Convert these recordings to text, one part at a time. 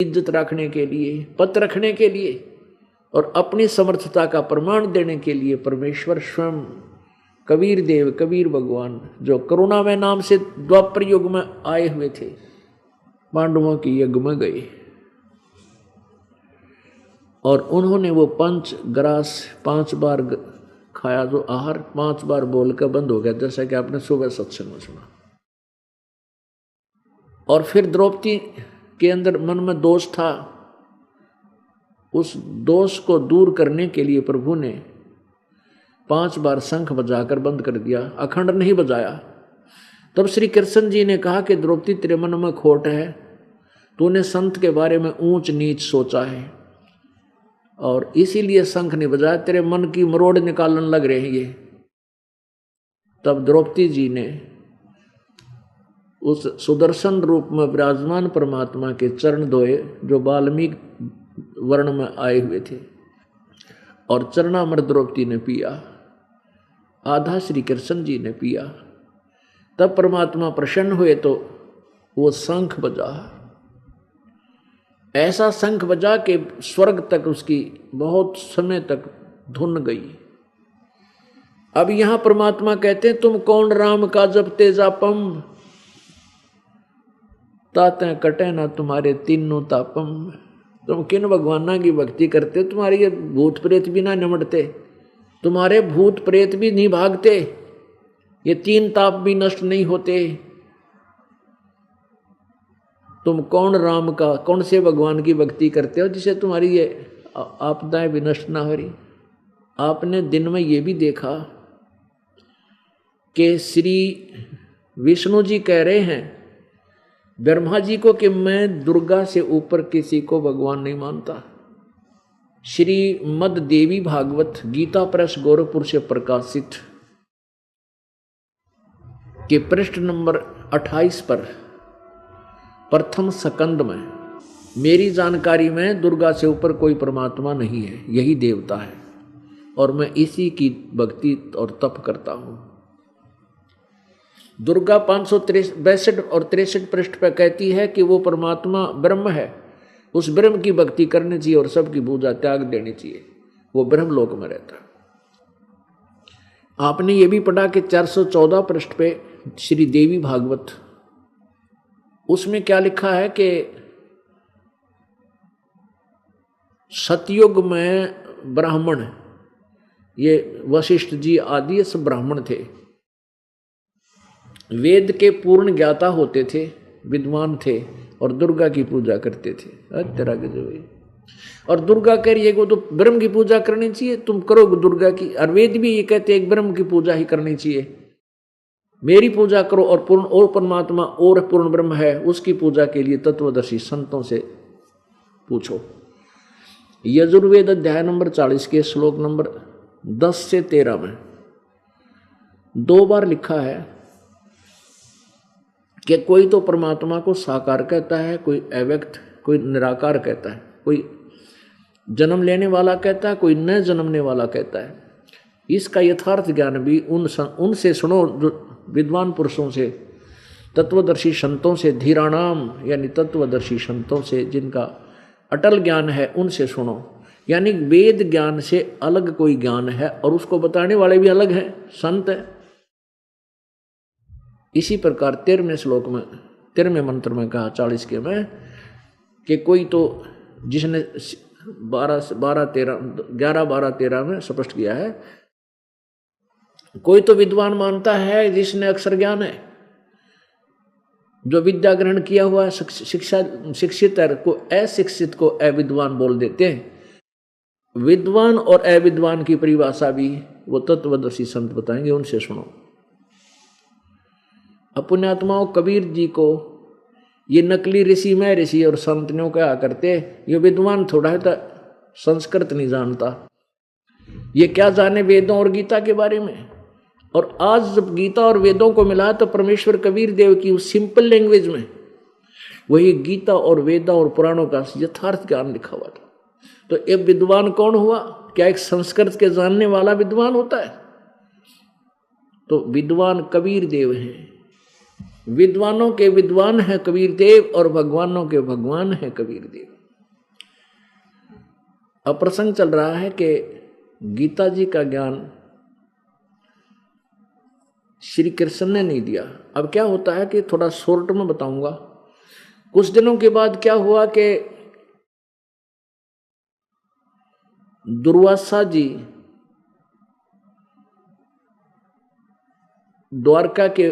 इज्जत रखने के लिए, पद रखने के लिए और अपनी समर्थता का प्रमाण देने के लिए परमेश्वर स्वयं कबीर देव, कबीर भगवान, जो करुणामय नाम से द्वापर युग में आए हुए थे, पांडवों की यज्ञ में गए और उन्होंने वो पंच ग्रास 5 बार खाया, जो आहार 5 बार बोलकर बंद हो गया, जैसा कि आपने सुबह सत्संग में सुना। और फिर द्रौपदी के अंदर मन में दोष था, उस दोष को दूर करने के लिए प्रभु ने 5 बार शंख बजाकर बंद कर दिया, अखंड नहीं बजाया। तब श्री कृष्ण जी ने कहा कि द्रौपदी तेरे मन में खोट है, तूने संत के बारे में ऊंच नीच सोचा है और इसीलिए शंख नहीं बजाया, तेरे मन की मरोड़ निकालने लग रहे हैं ये। तब द्रौपदी जी ने उस सुदर्शन रूप में विराजमान परमात्मा के चरण धोए, जो वाल्मीकि वर्ण में आए हुए थे, और चरणामृत द्रौपदी ने पिया, आधा श्री कृष्ण जी ने पिया। तब परमात्मा प्रसन्न हुए तो वो शंख बजा, ऐसा शंख बजा कि स्वर्ग तक उसकी बहुत समय तक धुन गई। अब यहां परमात्मा कहते हैं, तुम कौन राम का जपते जापम, ताते कटे ना तुम्हारे तीनों तापम। तुम किन भगवाना की भक्ति करते, तुम्हारे ये भूत प्रेत भी ना निमटते, तुम्हारे भूत प्रेत भी नहीं भागते, ये 3 ताप भी नष्ट नहीं होते। तुम कौन राम का, कौन से भगवान की भक्ति करते हो जिसे तुम्हारी ये आपदाएं भी नष्ट ना हो रही। आपने दिन में ये भी देखा कि श्री विष्णु जी कह रहे हैं ब्रह्मा जी को कि मैं दुर्गा से ऊपर किसी को भगवान नहीं मानता। श्रीमद देवी भागवत गीता प्रेस गोरखपुर से प्रकाशित के पृष्ठ नंबर 28 पर प्रथम स्कंद में, मेरी जानकारी में दुर्गा से ऊपर कोई परमात्मा नहीं है, यही देवता है और मैं इसी की भक्ति और तप करता हूं। दुर्गा 562 और 63 पृष्ठ पर कहती है कि वो परमात्मा ब्रह्म है, उस ब्रह्म की भक्ति करनी चाहिए और सबकी पूजा त्याग देनी चाहिए, वो ब्रह्मलोक में रहता है। आपने ये भी पढ़ा कि 414 पृष्ठ पे श्री देवी भागवत, उसमें क्या लिखा है कि सतयुग में ब्राह्मण, ये वशिष्ठ जी आदि सब ब्राह्मण थे, वेद के पूर्ण ज्ञाता होते थे, विद्वान थे और दुर्गा की पूजा करते थे। तेरा गजब। और दुर्गा कह रही है वो तो ब्रह्म की पूजा करनी चाहिए, तुम करो दुर्गा की। और वेद भी ये कहते हैं एक ब्रह्म की पूजा ही करनी चाहिए, मेरी पूजा करो और पूर्ण और परमात्मा और पूर्ण ब्रह्म है, उसकी पूजा के लिए तत्वदर्शी संतों से पूछो। यजुर्वेद अध्याय नंबर 40 के श्लोक नंबर 10 से 13 में 2 बार लिखा है कि कोई तो परमात्मा को साकार कहता है, कोई अव्यक्त, कोई निराकार कहता है, कोई जन्म लेने वाला कहता है, कोई न जन्मने वाला कहता है। इसका यथार्थ ज्ञान भी उनसे सुनो जो विद्वान पुरुषों से, तत्वदर्शी संतों से, धीराणाम यानी तत्वदर्शी संतों से, जिनका अटल ज्ञान है, उनसे सुनो। यानी वेद ज्ञान से अलग कोई ज्ञान है और उसको बताने वाले भी अलग हैं, संत है। इसी प्रकार 13वें श्लोक में, 13वें मंत्र में कहा 40 के में कि कोई तो जिसने 11, 12, 13 में स्पष्ट किया है, कोई तो विद्वान मानता है जिसने अक्षर ज्ञान है, जो विद्या ग्रहण किया हुआ है, शिक्षित है, को अशिक्षित को अविद्वान बोल देते हैं। विद्वान और अविद्वान की परिभाषा भी वो तत्वदर्शी संत बताएंगे, उनसे सुनो। पुण्यात्माओं, कबीर जी को ये नकली ऋषि में ऋषि और संत ने क्या करते, ये विद्वान थोड़ा है तो संस्कृत नहीं जानता, ये क्या जाने वेदों और गीता के बारे में। और आज जब गीता और वेदों को मिला तो परमेश्वर कबीर देव की उस सिंपल लैंग्वेज में वही गीता और वेदा और पुराणों का यथार्थ ज्ञान लिखा हुआ था। तो एक विद्वान कौन हुआ? क्या एक संस्कृत के जानने वाला विद्वान होता है? तो विद्वान कबीर देव हैं, विद्वानों के विद्वान है कबीर देव और भगवानों के भगवान है कबीर देव। अब प्रसंग चल रहा है कि गीता जी का ज्ञान श्री कृष्ण ने नहीं दिया। अब क्या होता है कि थोड़ा शॉर्ट में बताऊंगा। कुछ दिनों के बाद क्या हुआ कि दुर्वासा जी द्वारका के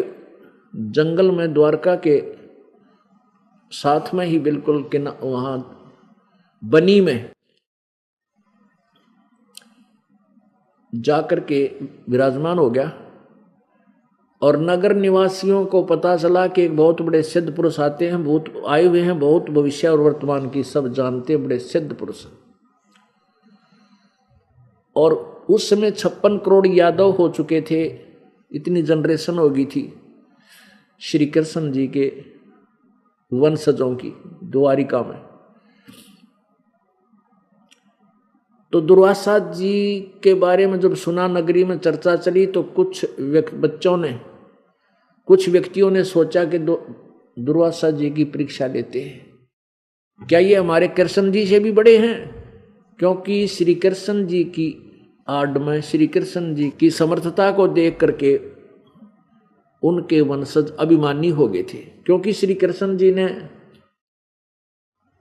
जंगल में, द्वारका के साथ में ही बिल्कुल कि वहां बनी में जाकर के विराजमान हो गया। और नगर निवासियों को पता चला कि एक बहुत बड़े सिद्ध पुरुष आते हैं, बहुत आए हुए हैं, बहुत भविष्य और वर्तमान की सब जानते, बड़े सिद्ध पुरुष। और उस समय 56 करोड़ यादव हो चुके थे, इतनी जनरेशन हो गई थी श्री कृष्ण जी के वंशजों की द्वारिका में। तो दुर्वासा जी के बारे में जब सुना, नगरी में चर्चा चली, तो कुछ व्यक्तियों ने सोचा कि दुर्वासा जी की परीक्षा लेते हैं, क्या ये हमारे कृष्ण जी से भी बड़े हैं? क्योंकि श्री कृष्ण जी की आड़ में, श्री कृष्ण जी की समर्थता को देख करके उनके वंशज अभिमानी हो गए थे। क्योंकि श्री कृष्ण जी ने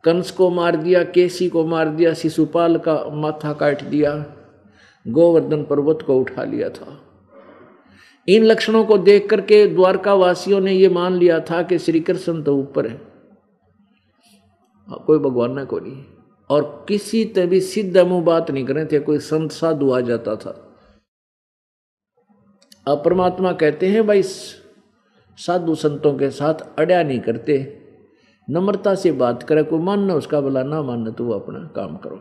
कंस को मार दिया, केसी को मार दिया, शिशुपाल का माथा काट दिया, गोवर्धन पर्वत को उठा लिया था। इन लक्षणों को देख करके द्वारका वासियों ने ये मान लिया था कि श्री कृष्ण तो ऊपर है, कोई भगवान को नहीं। और किसी तरह भी सिद्ध मुंह बात नहीं करे थे, कोई संत साधु आ जाता था। अब परमात्मा कहते हैं भाई साधु संतों के साथ अड़िया नहीं करते, नम्रता से बात करे, कोई मानना उसका भला, ना मानना तो वो अपना काम करो,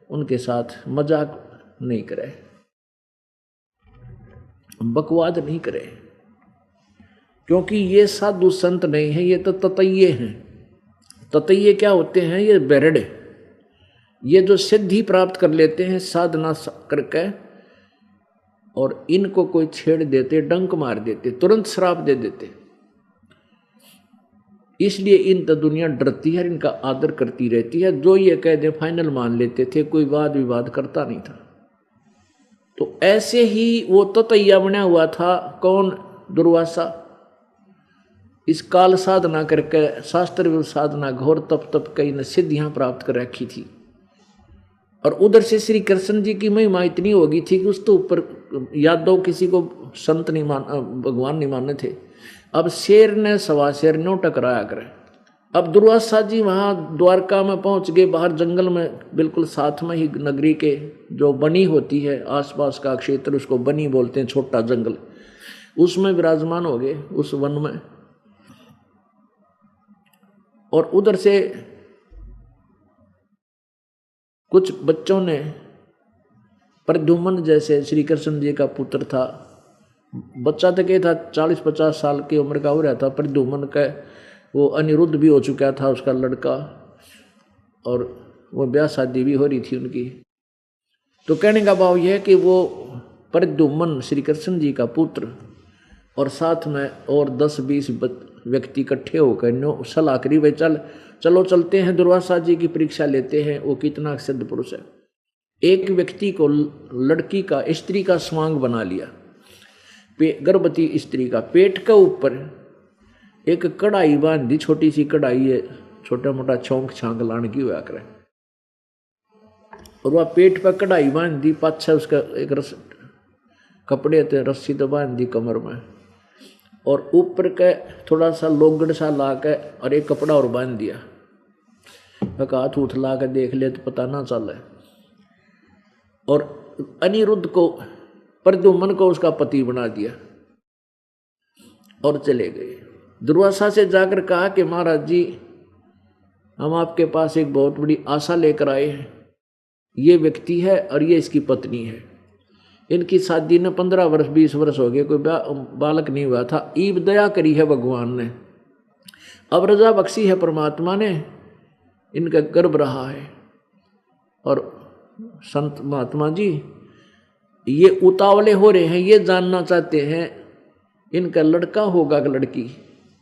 उनके साथ मजाक नहीं करे, बकवाद नहीं करे। क्योंकि ये साधु संत नहीं है, ये तो ततैये हैं। ततैये क्या होते हैं? ये बेरड़े, ये जो सिद्धि प्राप्त कर लेते हैं साधना करके, और इनको कोई छेड़ देते, डंक मार देते, तुरंत श्राप दे देते। इसलिए इन तो दुनिया डरती है, इनका आदर करती रहती है। जो ये कह दे फाइनल मान लेते थे, कोई वाद विवाद करता नहीं था। तो ऐसे ही वो ततैया बना हुआ था। कौन? दुर्वासा। इस काल साधना करके, शास्त्र साधना, घोर तप कई ने सिद्धियां प्राप्त कर रखी थी। और उधर से श्री कृष्ण जी की महिमा इतनी हो गई थी कि उस तो ऊपर यादव किसी को संत नहीं मान, भगवान नहीं मानने थे। अब शेर ने सवा शेर न्यों टकराया करे। अब दुर्वासा जी वहाँ द्वारका में पहुँच गए, बाहर जंगल में, बिल्कुल साथ में ही नगरी के जो बनी होती है, आसपास का क्षेत्र, उसको बनी बोलते हैं, छोटा जंगल, उसमें विराजमान हो गए, उस वन में। और उधर से कुछ बच्चों ने, प्रद्युम्न जैसे श्री कृष्ण जी का पुत्र था, बच्चा तो क्या था, 40-50 साल की उम्र का हो रहा था। प्रद्युम्न का वो अनिरुद्ध भी हो चुका था, उसका लड़का, और वो ब्याह शादी भी हो रही थी उनकी। तो कहने का भाव यह है कि वो प्रद्युम्न श्री कृष्ण जी का पुत्र और साथ में और 10-20 व्यक्ति इकट्ठे होकर सलाह करी, भाई चलो चलते हैं, दुर्वासा जी की परीक्षा लेते हैं, वो कितना सिद्ध पुरुष है। एक व्यक्ति को लड़की का, स्त्री का स्वांग बना लिया, गर्भवती स्त्री का, पेट के ऊपर एक कढ़ाई बांध दी, छोटी सी कढ़ाई है, छोटा मोटा छौंक छांक लाने की हुआ करे, और वह पेट पर कढ़ाई बांध दी, पाछा उसका एक कपड़े थे, रस्सी तो बांध दी कमर में, और ऊपर के थोड़ा सा लोगड़ सा ला के और एक कपड़ा और बांध दिया। हाथ उठ ला के देख ले तो पता ना चले। और अनिरुद्ध को, प्रद्युम्न को उसका पति बना दिया और चले गए। दुर्वासा से जाकर कहा कि महाराज जी, हम आपके पास एक बहुत बड़ी आशा लेकर आए हैं। ये व्यक्ति है और ये इसकी पत्नी है। इनकी शादी ने 15 वर्ष 20 वर्ष हो गए, कोई बालक नहीं हुआ था। ईब दया करी है भगवान ने, अब रजा बख्शी है परमात्मा ने, इनका गर्भ रहा है। और संत महात्मा जी ये उतावले हो रहे हैं, ये जानना चाहते हैं इनका लड़का होगा कि लड़की।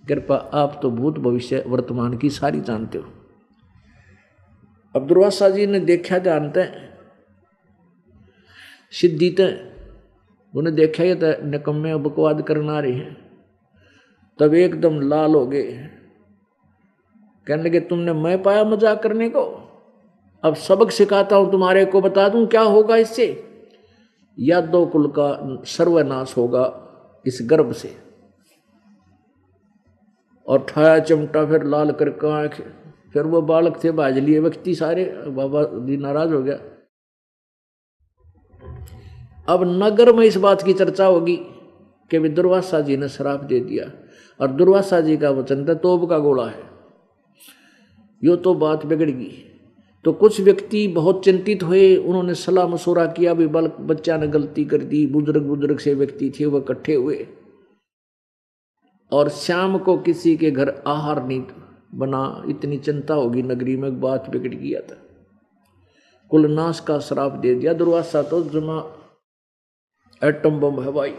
कृपा, आप तो भूत भविष्य वर्तमान की सारी जानते हो। अब दुर्वासा जी ने देखा जानते सिद्धि ते उन्हें देखा ये तो निकम्मे बकवाद करना रहे हैं। तब एकदम लाल हो गए, कहने लगे तुमने मैं पाया मजाक करने को, अब सबक सिखाता हूं तुम्हारे को, बता दूं क्या होगा इससे। यादव कुल का सर्वनाश होगा इस गर्भ से। और ठाया चिमटा फिर लाल करके आंख, फिर वो बालक थे बाज लिए व्यक्ति सारे, बाबा जी नाराज हो गया। अब नगर में इस बात की चर्चा होगी कि दुर्वासा जी ने श्राप दे दिया, और दुर्वासा जी का वचन था तोप का गोला है, यो तो बात बिगड़ गई। तो कुछ व्यक्ति बहुत चिंतित हुए, उन्होंने सलाह मशुरा किया भी बच्चा ने गलती कर दी। बुजुर्ग से व्यक्ति थे वो इकट्ठे हुए, और शाम को किसी के घर आहार नहीं बना, इतनी चिंता होगी नगरी में, बात बिगड़ गया था। कुलनाश का श्राप दे दिया दुर्वासा, तो जमा एटम बम है भाई।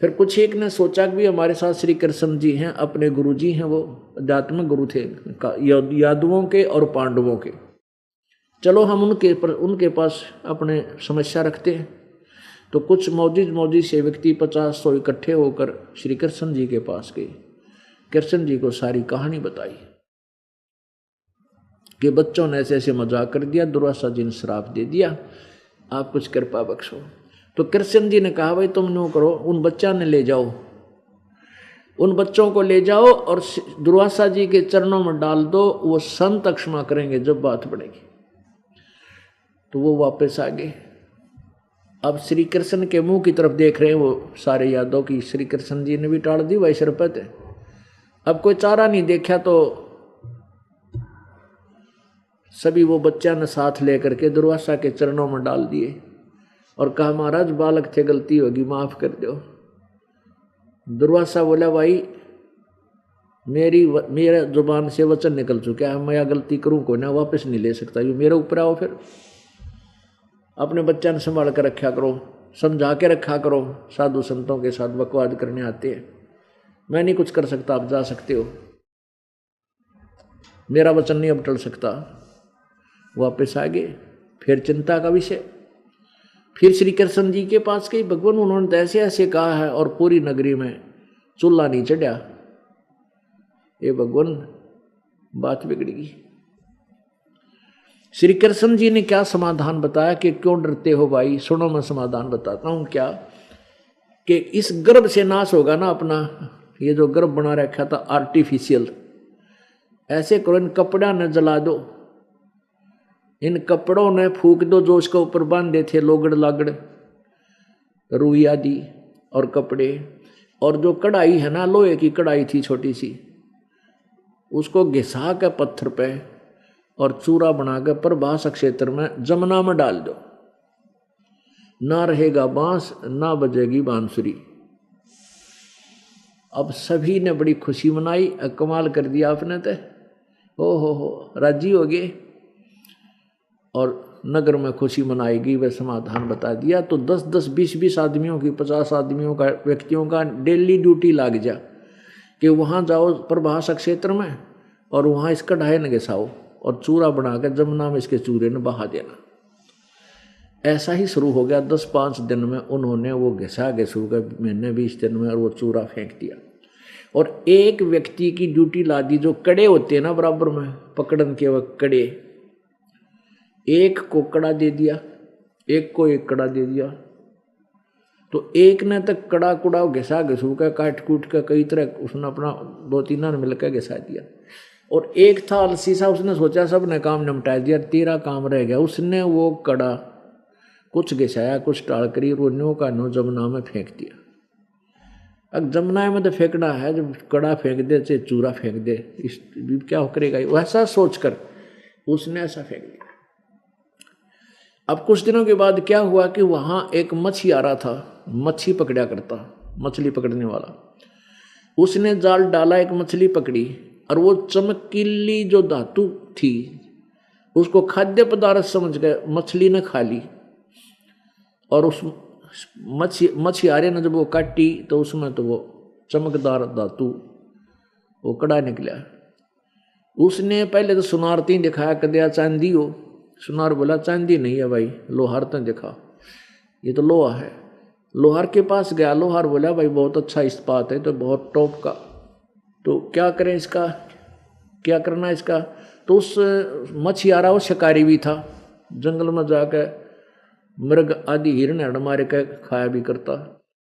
फिर कुछ एक ने सोचा कि भी हमारे साथ श्री कृष्ण जी हैं, अपने गुरु जी हैं, वो आध्यात्मिक गुरु थे यादवों के और पांडवों के, चलो हम उनके पास अपने समस्या रखते हैं। तो कुछ मौजी से व्यक्ति 50-100 इकट्ठे होकर श्री कृष्ण जी के पास गए, कृष्ण जी को सारी कहानी बताई कि बच्चों ने ऐसे ऐसे मजाक कर दिया, दुर्वासा जी ने श्राप दे दिया, आप कुछ कृपा बख्शो। तो कृष्ण जी ने कहा भाई तुम नो करो, उन बच्चा ने ले जाओ, उन बच्चों को ले जाओ और दुर्वासा जी के चरणों में डाल दो, वो संत क्षमा करेंगे जब बात बढ़ेगी। तो वो वापस आ गए। अब श्री कृष्ण के मुंह की तरफ देख रहे हैं वो सारे यादव की, श्री कृष्ण जी ने भी टाल दी भाई शरपत है। अब कोई चारा नहीं देखा तो सभी वो बच्चा ने साथ लेकर के दुर्वासा के चरणों में डाल दिए और कहा महाराज बालक थे, गलती होगी माफ कर दो। दुर्वासा बोला भाई मेरे जुबान से वचन निकल चुका है, मैं यह गलती करूं को ना वापस नहीं ले सकता, ये मेरे ऊपर आओ, फिर अपने बच्चा ने संभाल कर रखा करो, समझा के रखा करो। साधु संतों के साथ बकवाद करने आते हैं, मैं नहीं कुछ कर सकता, आप जा सकते हो, मेरा वचन नहीं अब टल सकता। वापस आ गए। फिर चिंता का विषय, फिर श्री कृष्ण जी के पास गई, भगवान उन्होंने तो ऐसे ऐसे कहा है और पूरी नगरी में चूल्हा नहीं चढ़ा, ये भगवान बात बिगड़ गई। श्री कृष्ण जी ने क्या समाधान बताया कि क्यों डरते हो भाई, सुनो मैं समाधान बताता हूं क्या, कि इस गर्भ से नाश होगा ना अपना, ये जो गर्भ बना रखा था आर्टिफिशियल, ऐसे करो इन कपड़ा न जला दो, इन कपड़ों ने फूक दो जो उसके ऊपर बांधे थे लोगड़ लागड़ रुई आदि और कपड़े, और जो कढ़ाई है ना लोहे की कढ़ाई थी छोटी सी, उसको घिसा के पत्थर पे और चूरा बनाकर प्रभास क्षेत्र में जमुना में डाल दो, ना रहेगा बांस ना बजेगी बांसुरी। अब सभी ने बड़ी खुशी मनाई, कमाल कर दिया आपने तो, हो राजी हो गए और नगर में खुशी मनाएगी, वह समाधान बता दिया। तो 10-10, 20-20 आदमियों की, 50 आदमियों का, व्यक्तियों का डेली ड्यूटी लाग जा कि वहाँ जाओ प्रभास क्षेत्र में और वहाँ इसका ढाई न घिसाओ और चूरा बना कर जमुना में इसके चूरे ने बहा देना। ऐसा ही शुरू हो गया। 10-5 दिन में उन्होंने वो घिसा के शुरू कर, महीने 20 दिन में, और वो चूरा फेंक दिया। और एक व्यक्ति की ड्यूटी ला दी, जो कड़े होते हैं ना बराबर में पकड़न के वक्त कड़े, एक को कड़ा दे दिया, एक को एक कड़ा दे दिया। तो एक ने तक कड़ा कुड़ा घिसा घिसू का काट कूट का कई तरह उसने अपना 2-3 ने मिलकर घिसा दिया। और एक था अलसी सा, उसने सोचा सब ने काम निपटा दिया, तेरा काम रह गया। उसने वो कड़ा कुछ घिसाया कुछ टाल करी, रोनियों का नो जमुना में फेंक दिया। अब जमुना में तो फेंकना है, जब कड़ा फेंक दे चाहे चूरा फेंक दे, इस क्या करेगा, वैसा सोचकर उसने ऐसा फेंक दिया। अब कुछ दिनों के बाद क्या हुआ कि वहां एक मछली आ रहा था, मच्छी पकड़ा करता, मछली पकड़ने वाला, उसने जाल डाला, एक मछली पकड़ी, और वो चमकीली जो धातु थी उसको खाद्य पदार्थ समझ गए, मछली ने खा ली। और उस मछियारे ने जब वो काटी तो उसमें तो वो चमकदार धातु वो कड़ा निकला। उसने पहले तो सुनार तीन दिखाया, कदिया चांदी हो। सुनार बोला चांदी नहीं है भाई, लोहार तो दिखा, ये तो लोहा है। लोहार के पास गया, लोहार बोला भाई बहुत अच्छा इस्पात है, तो बहुत टॉप का, तो क्या करें इसका, क्या करना इसका। तो उस मछियारा वो शिकारी भी था, जंगल में जाकर मृग आदि हिरण हरण मारे के खाया भी करता।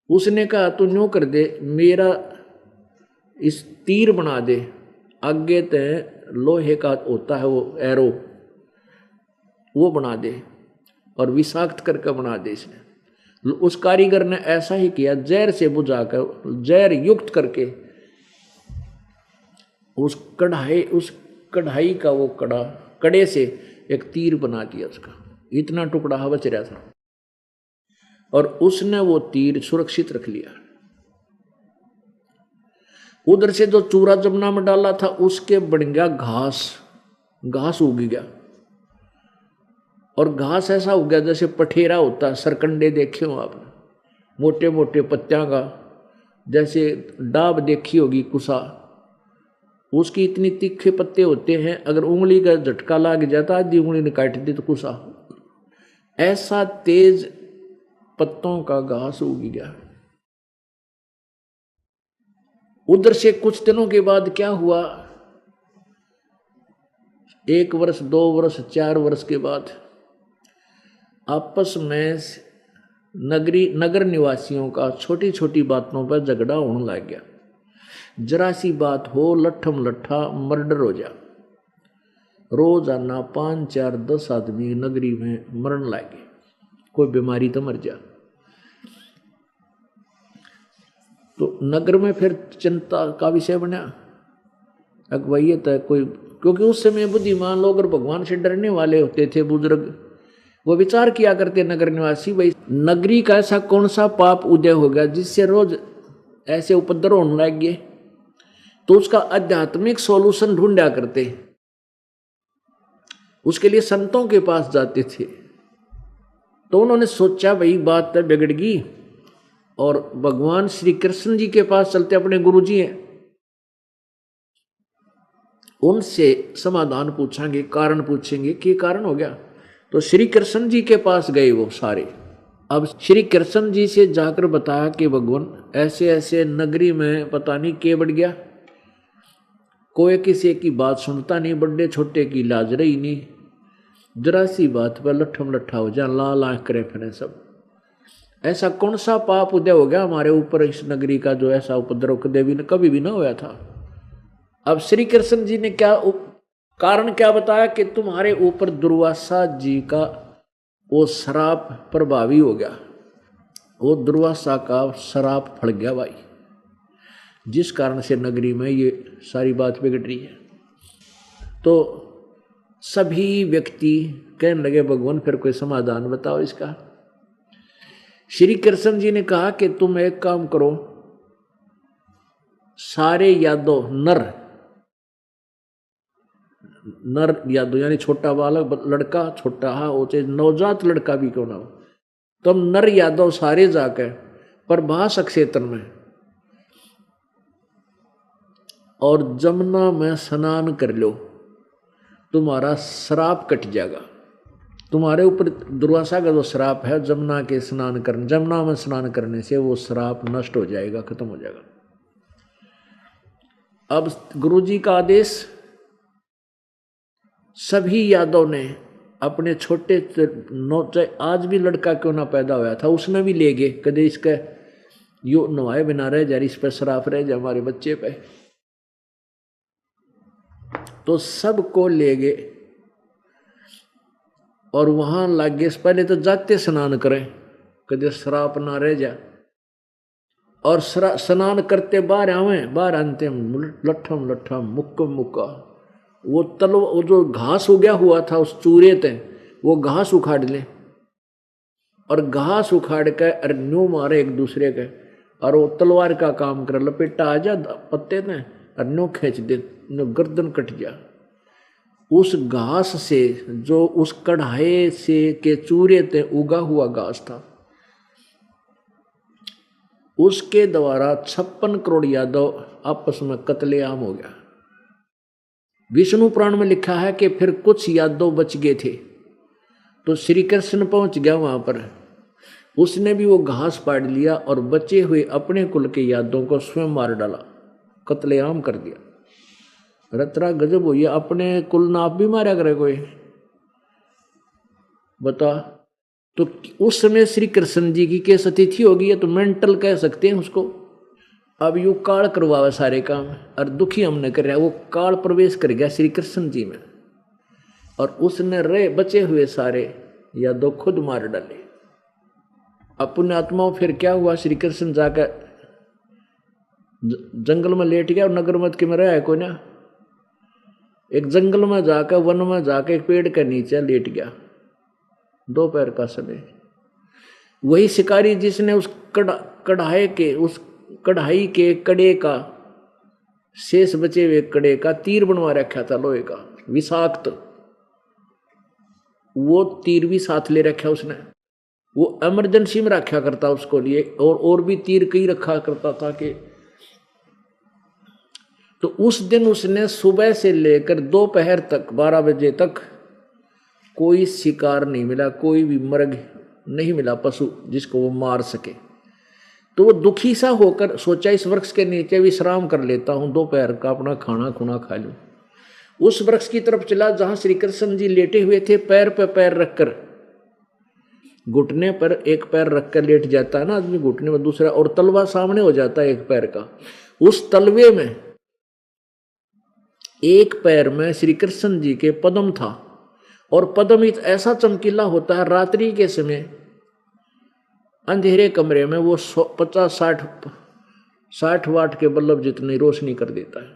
उसने कहा तू न्यों कर दे, मेरा इस तीर बना दे, आगे तय लोहे का होता है वो एरो, वो बना दे और विषाक्त करके बना दे। इसने, उस कारीगर ने ऐसा ही किया, जहर से बुझाकर, जहर युक्त करके उस कढ़ाई का वो कड़े से एक तीर बना दिया उसका, इतना टुकड़ा बच रहा था, और उसने वो तीर सुरक्षित रख लिया। उधर से जो चूरा जमुना में डाला था उसके बन गया घास उग गया, और घास ऐसा उग गया जैसे पठेरा होता है, सरकंडे देखे हो आपने, मोटे मोटे पत्तियां का, जैसे डाब देखी होगी कुसा, उसकी इतनी तीखे पत्ते होते हैं, अगर उंगली का झटका लग जाता आधी उंगली ने काट दी तो कुसा, ऐसा तेज पत्तों का घास उग गया। उधर से कुछ दिनों के बाद क्या हुआ, 1 वर्ष 2 वर्ष 4 वर्ष के बाद आपस में नगर निवासियों का छोटी छोटी बातों पर झगड़ा होने लग गया। जरा सी बात हो लट्ठम लट्ठा मर्डर हो जा, रोजाना 5 4 10 आदमी नगरी में मरण लगे, कोई बीमारी तो मर जा। तो नगर में फिर चिंता का विषय बना, अगवैयत है कोई, क्योंकि उस समय बुद्धिमान लोग और भगवान से डरने वाले होते थे बुजुर्ग, वो विचार किया करते नगर निवासी, भाई नगरी का ऐसा कौन सा पाप उदय हो गया जिससे रोज ऐसे उपद्रव होने लग गए, तो उसका आध्यात्मिक सॉल्यूशन ढूंढा करते, उसके लिए संतों के पास जाते थे। तो उन्होंने सोचा भाई बात तो बिगड़ गई, और भगवान श्री कृष्ण जी के पास चलते, अपने गुरु जी हैं, उनसे समाधान पूछेंगे, कारण पूछेंगे कि कारण हो गया। तो श्री कृष्ण जी के पास गए वो सारे। अब श्री कृष्ण जी से जाकर बताया कि भगवान ऐसे ऐसे नगरी में पता नहीं क्या बढ़ गया, कोई किसी की बात सुनता नहीं, बड़े छोटे की लाज रही नहीं, जरा सी बात पर लट्ठम लट्ठा हो जा, लाल आंख करे फिर सब। ऐसा कौन सा पाप उदय हो गया हमारे ऊपर इस नगरी का, जो ऐसा उपद्रव कभी भी ना हुआ था। अब श्री कृष्ण जी ने क्या कारण क्या बताया कि तुम्हारे ऊपर दुर्वासा जी का वो श्राप प्रभावी हो गया, वो दुर्वासा का श्राप फल गया भाई, जिस कारण से नगरी में ये सारी बात बिगड़ रही है। तो सभी व्यक्ति कहने लगे भगवान फिर कोई समाधान बताओ इसका। श्री कृष्ण जी ने कहा कि तुम एक काम करो, सारे यादव नर यादव यानी छोटा बालक लड़का, छोटा हो चाहे नवजात लड़का भी क्यों ना हो, तुम नर यादव सारे जाकर प्रभास क्षेत्र में और जमुना में स्नान कर लो, तुम्हारा श्राप कट जाएगा। तुम्हारे ऊपर दुर्वासा का जो श्राप है, जमुना में स्नान करने से वो श्राप नष्ट हो जाएगा, खत्म हो जाएगा। अब गुरुजी का आदेश, सभी यादव ने अपने छोटे चाहे आज भी लड़का क्यों ना पैदा हुआ था, उसमें भी ले गए, कदे इसका यो नवाए बिना रह जा, इस पर श्राप रह जा हमारे बच्चे पे, तो सबको ले गए और वहां लागे। पहले तो जाते स्नान करें, कदे श्राप ना रह जा, और स्नान करते बाहर आवे, बाहर आते लट्ठम लट्ठम मुक्का वो जो घास उगया हुआ था उस चूरे ते, वो घास उखाड़ ले, और घास उखाड़ कर अरन्यों मारे एक दूसरे के, और वो तलवार का काम कर, लपेटा आ जा पत्ते ने, अरन्यों खींच दे, गर्दन कट जा। उस घास से, जो उस कढ़ाई से के चूरे ते उगा हुआ घास था, उसके द्वारा 56 करोड़ यादव आपस में कत्लेआम हो गया। विष्णु पुराण में लिखा है कि फिर कुछ यादव बच गए थे, तो श्री कृष्ण पहुंच गया वहां पर। उसने भी वो घास पाड़ लिया और बचे हुए अपने कुल के यादवों को स्वयं मार डाला, कत्लेआम कर दिया। रतरा गजब हुई, अपने कुल ना आप भी मारा करे कोई, बता। तो उस समय श्री कृष्ण जी की कैसे अतिथि होगी, तो मेंटल कह सकते हैं उसको। अब यू काल करवावे सारे काम और दुखी हमने कर रहा, वो काल प्रवेश कर गया श्री कृष्ण जी में और उसने रहे बचे हुए सारे यादव खुद मार डाले। अपने आत्माओं फिर क्या हुआ, श्री कृष्ण जाकर जंगल में लेट गया और नगर मत के में रहा है कोई ना, एक जंगल में जाकर वन में जाकर एक पेड़ के नीचे लेट गया दोपहर का समय। वही शिकारी जिसने उस कढ़ाई के कड़े का शेष बचे हुए कड़े का तीर बनवा रखा था लोहे का विषाक्त, वो तीर भी साथ ले रखा उसने। वो इमरजेंसी में रखा करता उसको लिए, और भी तीर कई रखा करता था कि। तो उस दिन उसने सुबह से लेकर दोपहर तक 12 बजे तक कोई शिकार नहीं मिला, कोई भी मर्ग नहीं मिला पशु जिसको वो मार सके। तो वो दुखी सा होकर सोचा इस वृक्ष के नीचे विश्राम कर लेता हूं, दोपहर का अपना खाना खुना खा लूं। उस वृक्ष की तरफ चला जहां श्री कृष्ण जी लेटे हुए थे, पैर पे पैर रखकर, घुटने पर एक पैर रखकर लेट जाता है ना आदमी, घुटने में दूसरा, और तलवा सामने हो जाता है एक पैर का। उस तलवे में एक पैर में श्री कृष्ण जी के पद्म था, और पद्म ऐसा चमकीला होता है रात्रि के समय अंधेरे कमरे में वो 50-60 वाट के बल्ब जितनी रोशनी कर देता है,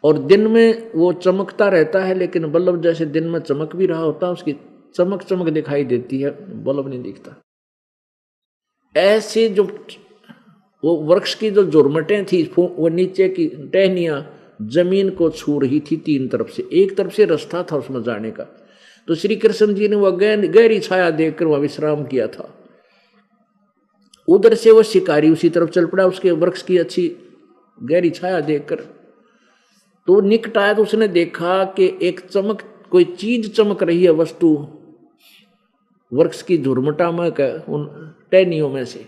और दिन में वो चमकता रहता है, लेकिन बल्ब जैसे दिन में चमक भी रहा होता है उसकी चमक दिखाई देती है, बल्ब नहीं दिखता। ऐसे जो वो वृक्ष की जो झुरमटें थी, वो नीचे की टहनियां जमीन को छू रही थी तीन तरफ से, एक तरफ से रास्ता था उसमें जाने का। तो श्री कृष्ण जी ने वह गहरी छाया देखकर वह विश्राम किया था। उधर से वो शिकारी उसी तरफ चल पड़ा, उसके वृक्ष की अच्छी गहरी छाया देखकर। तो निकट आया तो उसने देखा कि एक कोई चीज चमक रही है, वस्तु वृक्ष की झुरमटा में उन टहनियों में से।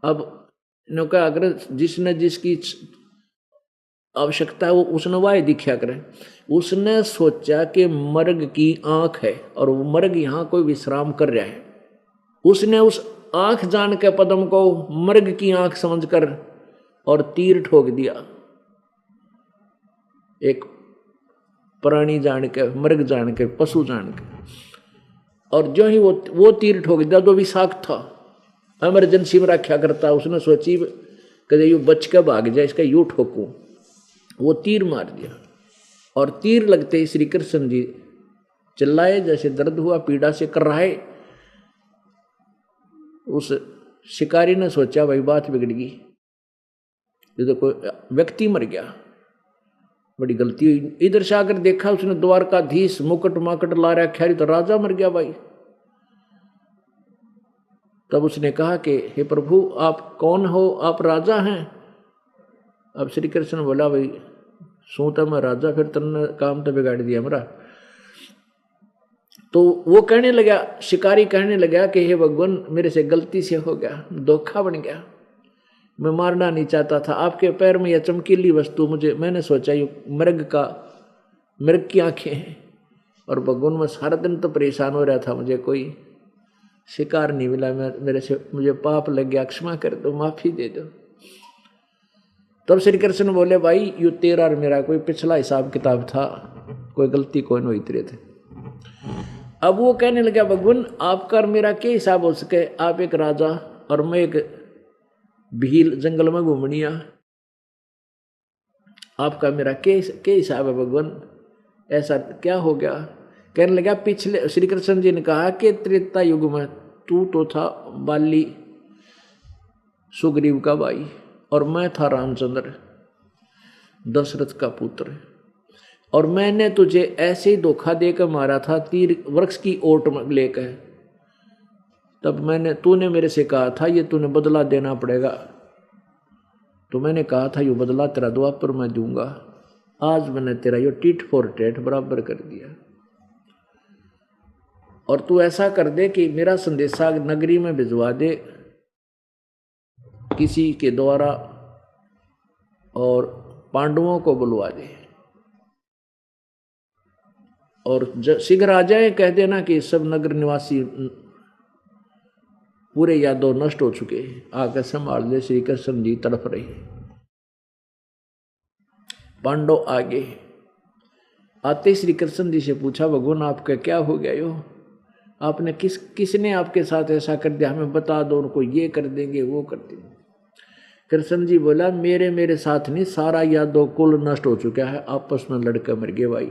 अब कहा अगर जिसने जिसकी आवश्यकता है वो उसने वाय दिखा करे। उसने सोचा कि मर्ग की आंख है और वो मर्ग यहाँ कोई विश्राम कर रहा है। उसने उस आंख जान के पद्म को मर्ग की आंख समझकर और तीर ठोक दिया, एक प्राणी जान के, मर्ग जान के, पशु जान के। और जो ही वो तीर ठोक दिया जो विषाक्त था, इमरजेंसी में रखा करता, उसने सोची कदे यू बच के भाग जाए, इसका यू ठोकूं। वो तीर मार दिया और तीर लगते ही श्री कृष्ण जी चिल्लाए, जैसे दर्द हुआ, पीड़ा से कर रहा है। उस शिकारी ने सोचा भाई बात बिगड़ गई, ये तो कोई व्यक्ति मर गया, बड़ी गलती हुई। इधर से आकर देखा उसने द्वारकाधीश मुकुट माकट ला रखा है, तो राजा मर गया भाई। तब उसने कहा कि हे प्रभु आप कौन हो, आप राजा हैं? अब श्री कृष्ण बोला भाई सोता मैं राजा, फिर तुमने काम तो बिगाड़ दिया मेरा। तो वो कहने लगा, शिकारी कहने लगा कि हे भगवान मेरे से गलती से हो गया, धोखा बन गया, मैं मारना नहीं चाहता था। आपके पैर में यह चमकीली वस्तु मैंने सोचा ये मृग की आंखें हैं, और भगवान मैं सारा दिन तो परेशान हो रहा था, मुझे कोई शिकार नहीं मिला, मुझे पाप लग गया, क्षमा कर दो, माफी दे दो। तब श्री कृष्ण बोले भाई यू तेरा और मेरा कोई पिछला हिसाब किताब था, कोई गलती कोई नहीं हुई थे। अब वो कहने लगा भगवान आपका और मेरा क्या हिसाब हो सके, आप एक राजा और मैं एक भील जंगल में घूमनिया, आपका मेरा क्या हिसाब है भगवान, ऐसा क्या हो गया? कहने लगा पिछले, श्री कृष्ण जी ने कहा कि त्रेता युग में तू तो था बाली सुग्रीव का भाई और मैं था रामचंद्र दशरथ का पुत्र, और मैंने तुझे ऐसे ही धोखा देकर मारा था तीर वृक्ष की ओट में लेकर। तब तूने मेरे से कहा था ये तूने बदला देना पड़ेगा, तो मैंने कहा था ये बदला तेरा द्वापर मैं दूंगा। आज मैंने तेरा यो टिट फॉर टेट बराबर कर दिया, और तू ऐसा कर दे कि मेरा संदेशा नगरी में भिजवा दे किसी के द्वारा, और पांडवों को बुलवा दे, और शीघ्र आ जाए। कह देना कि सब नगर निवासी पूरे यादव नष्ट हो चुके, आकर संभाल ले, श्री कृष्ण जी तड़प रहे। पांडव आगे आते श्री कृष्ण जी से पूछा, भगवान आपका क्या हो गया यो, आपने किसने आपके साथ ऐसा कर दिया, हमें बता दो, उनको ये कर देंगे वो कर देंगे। कृष्ण जी बोला, मेरे साथ नहीं, सारा यादव कुल नष्ट हो चुका है, आपस में लड़के मर गए भाई।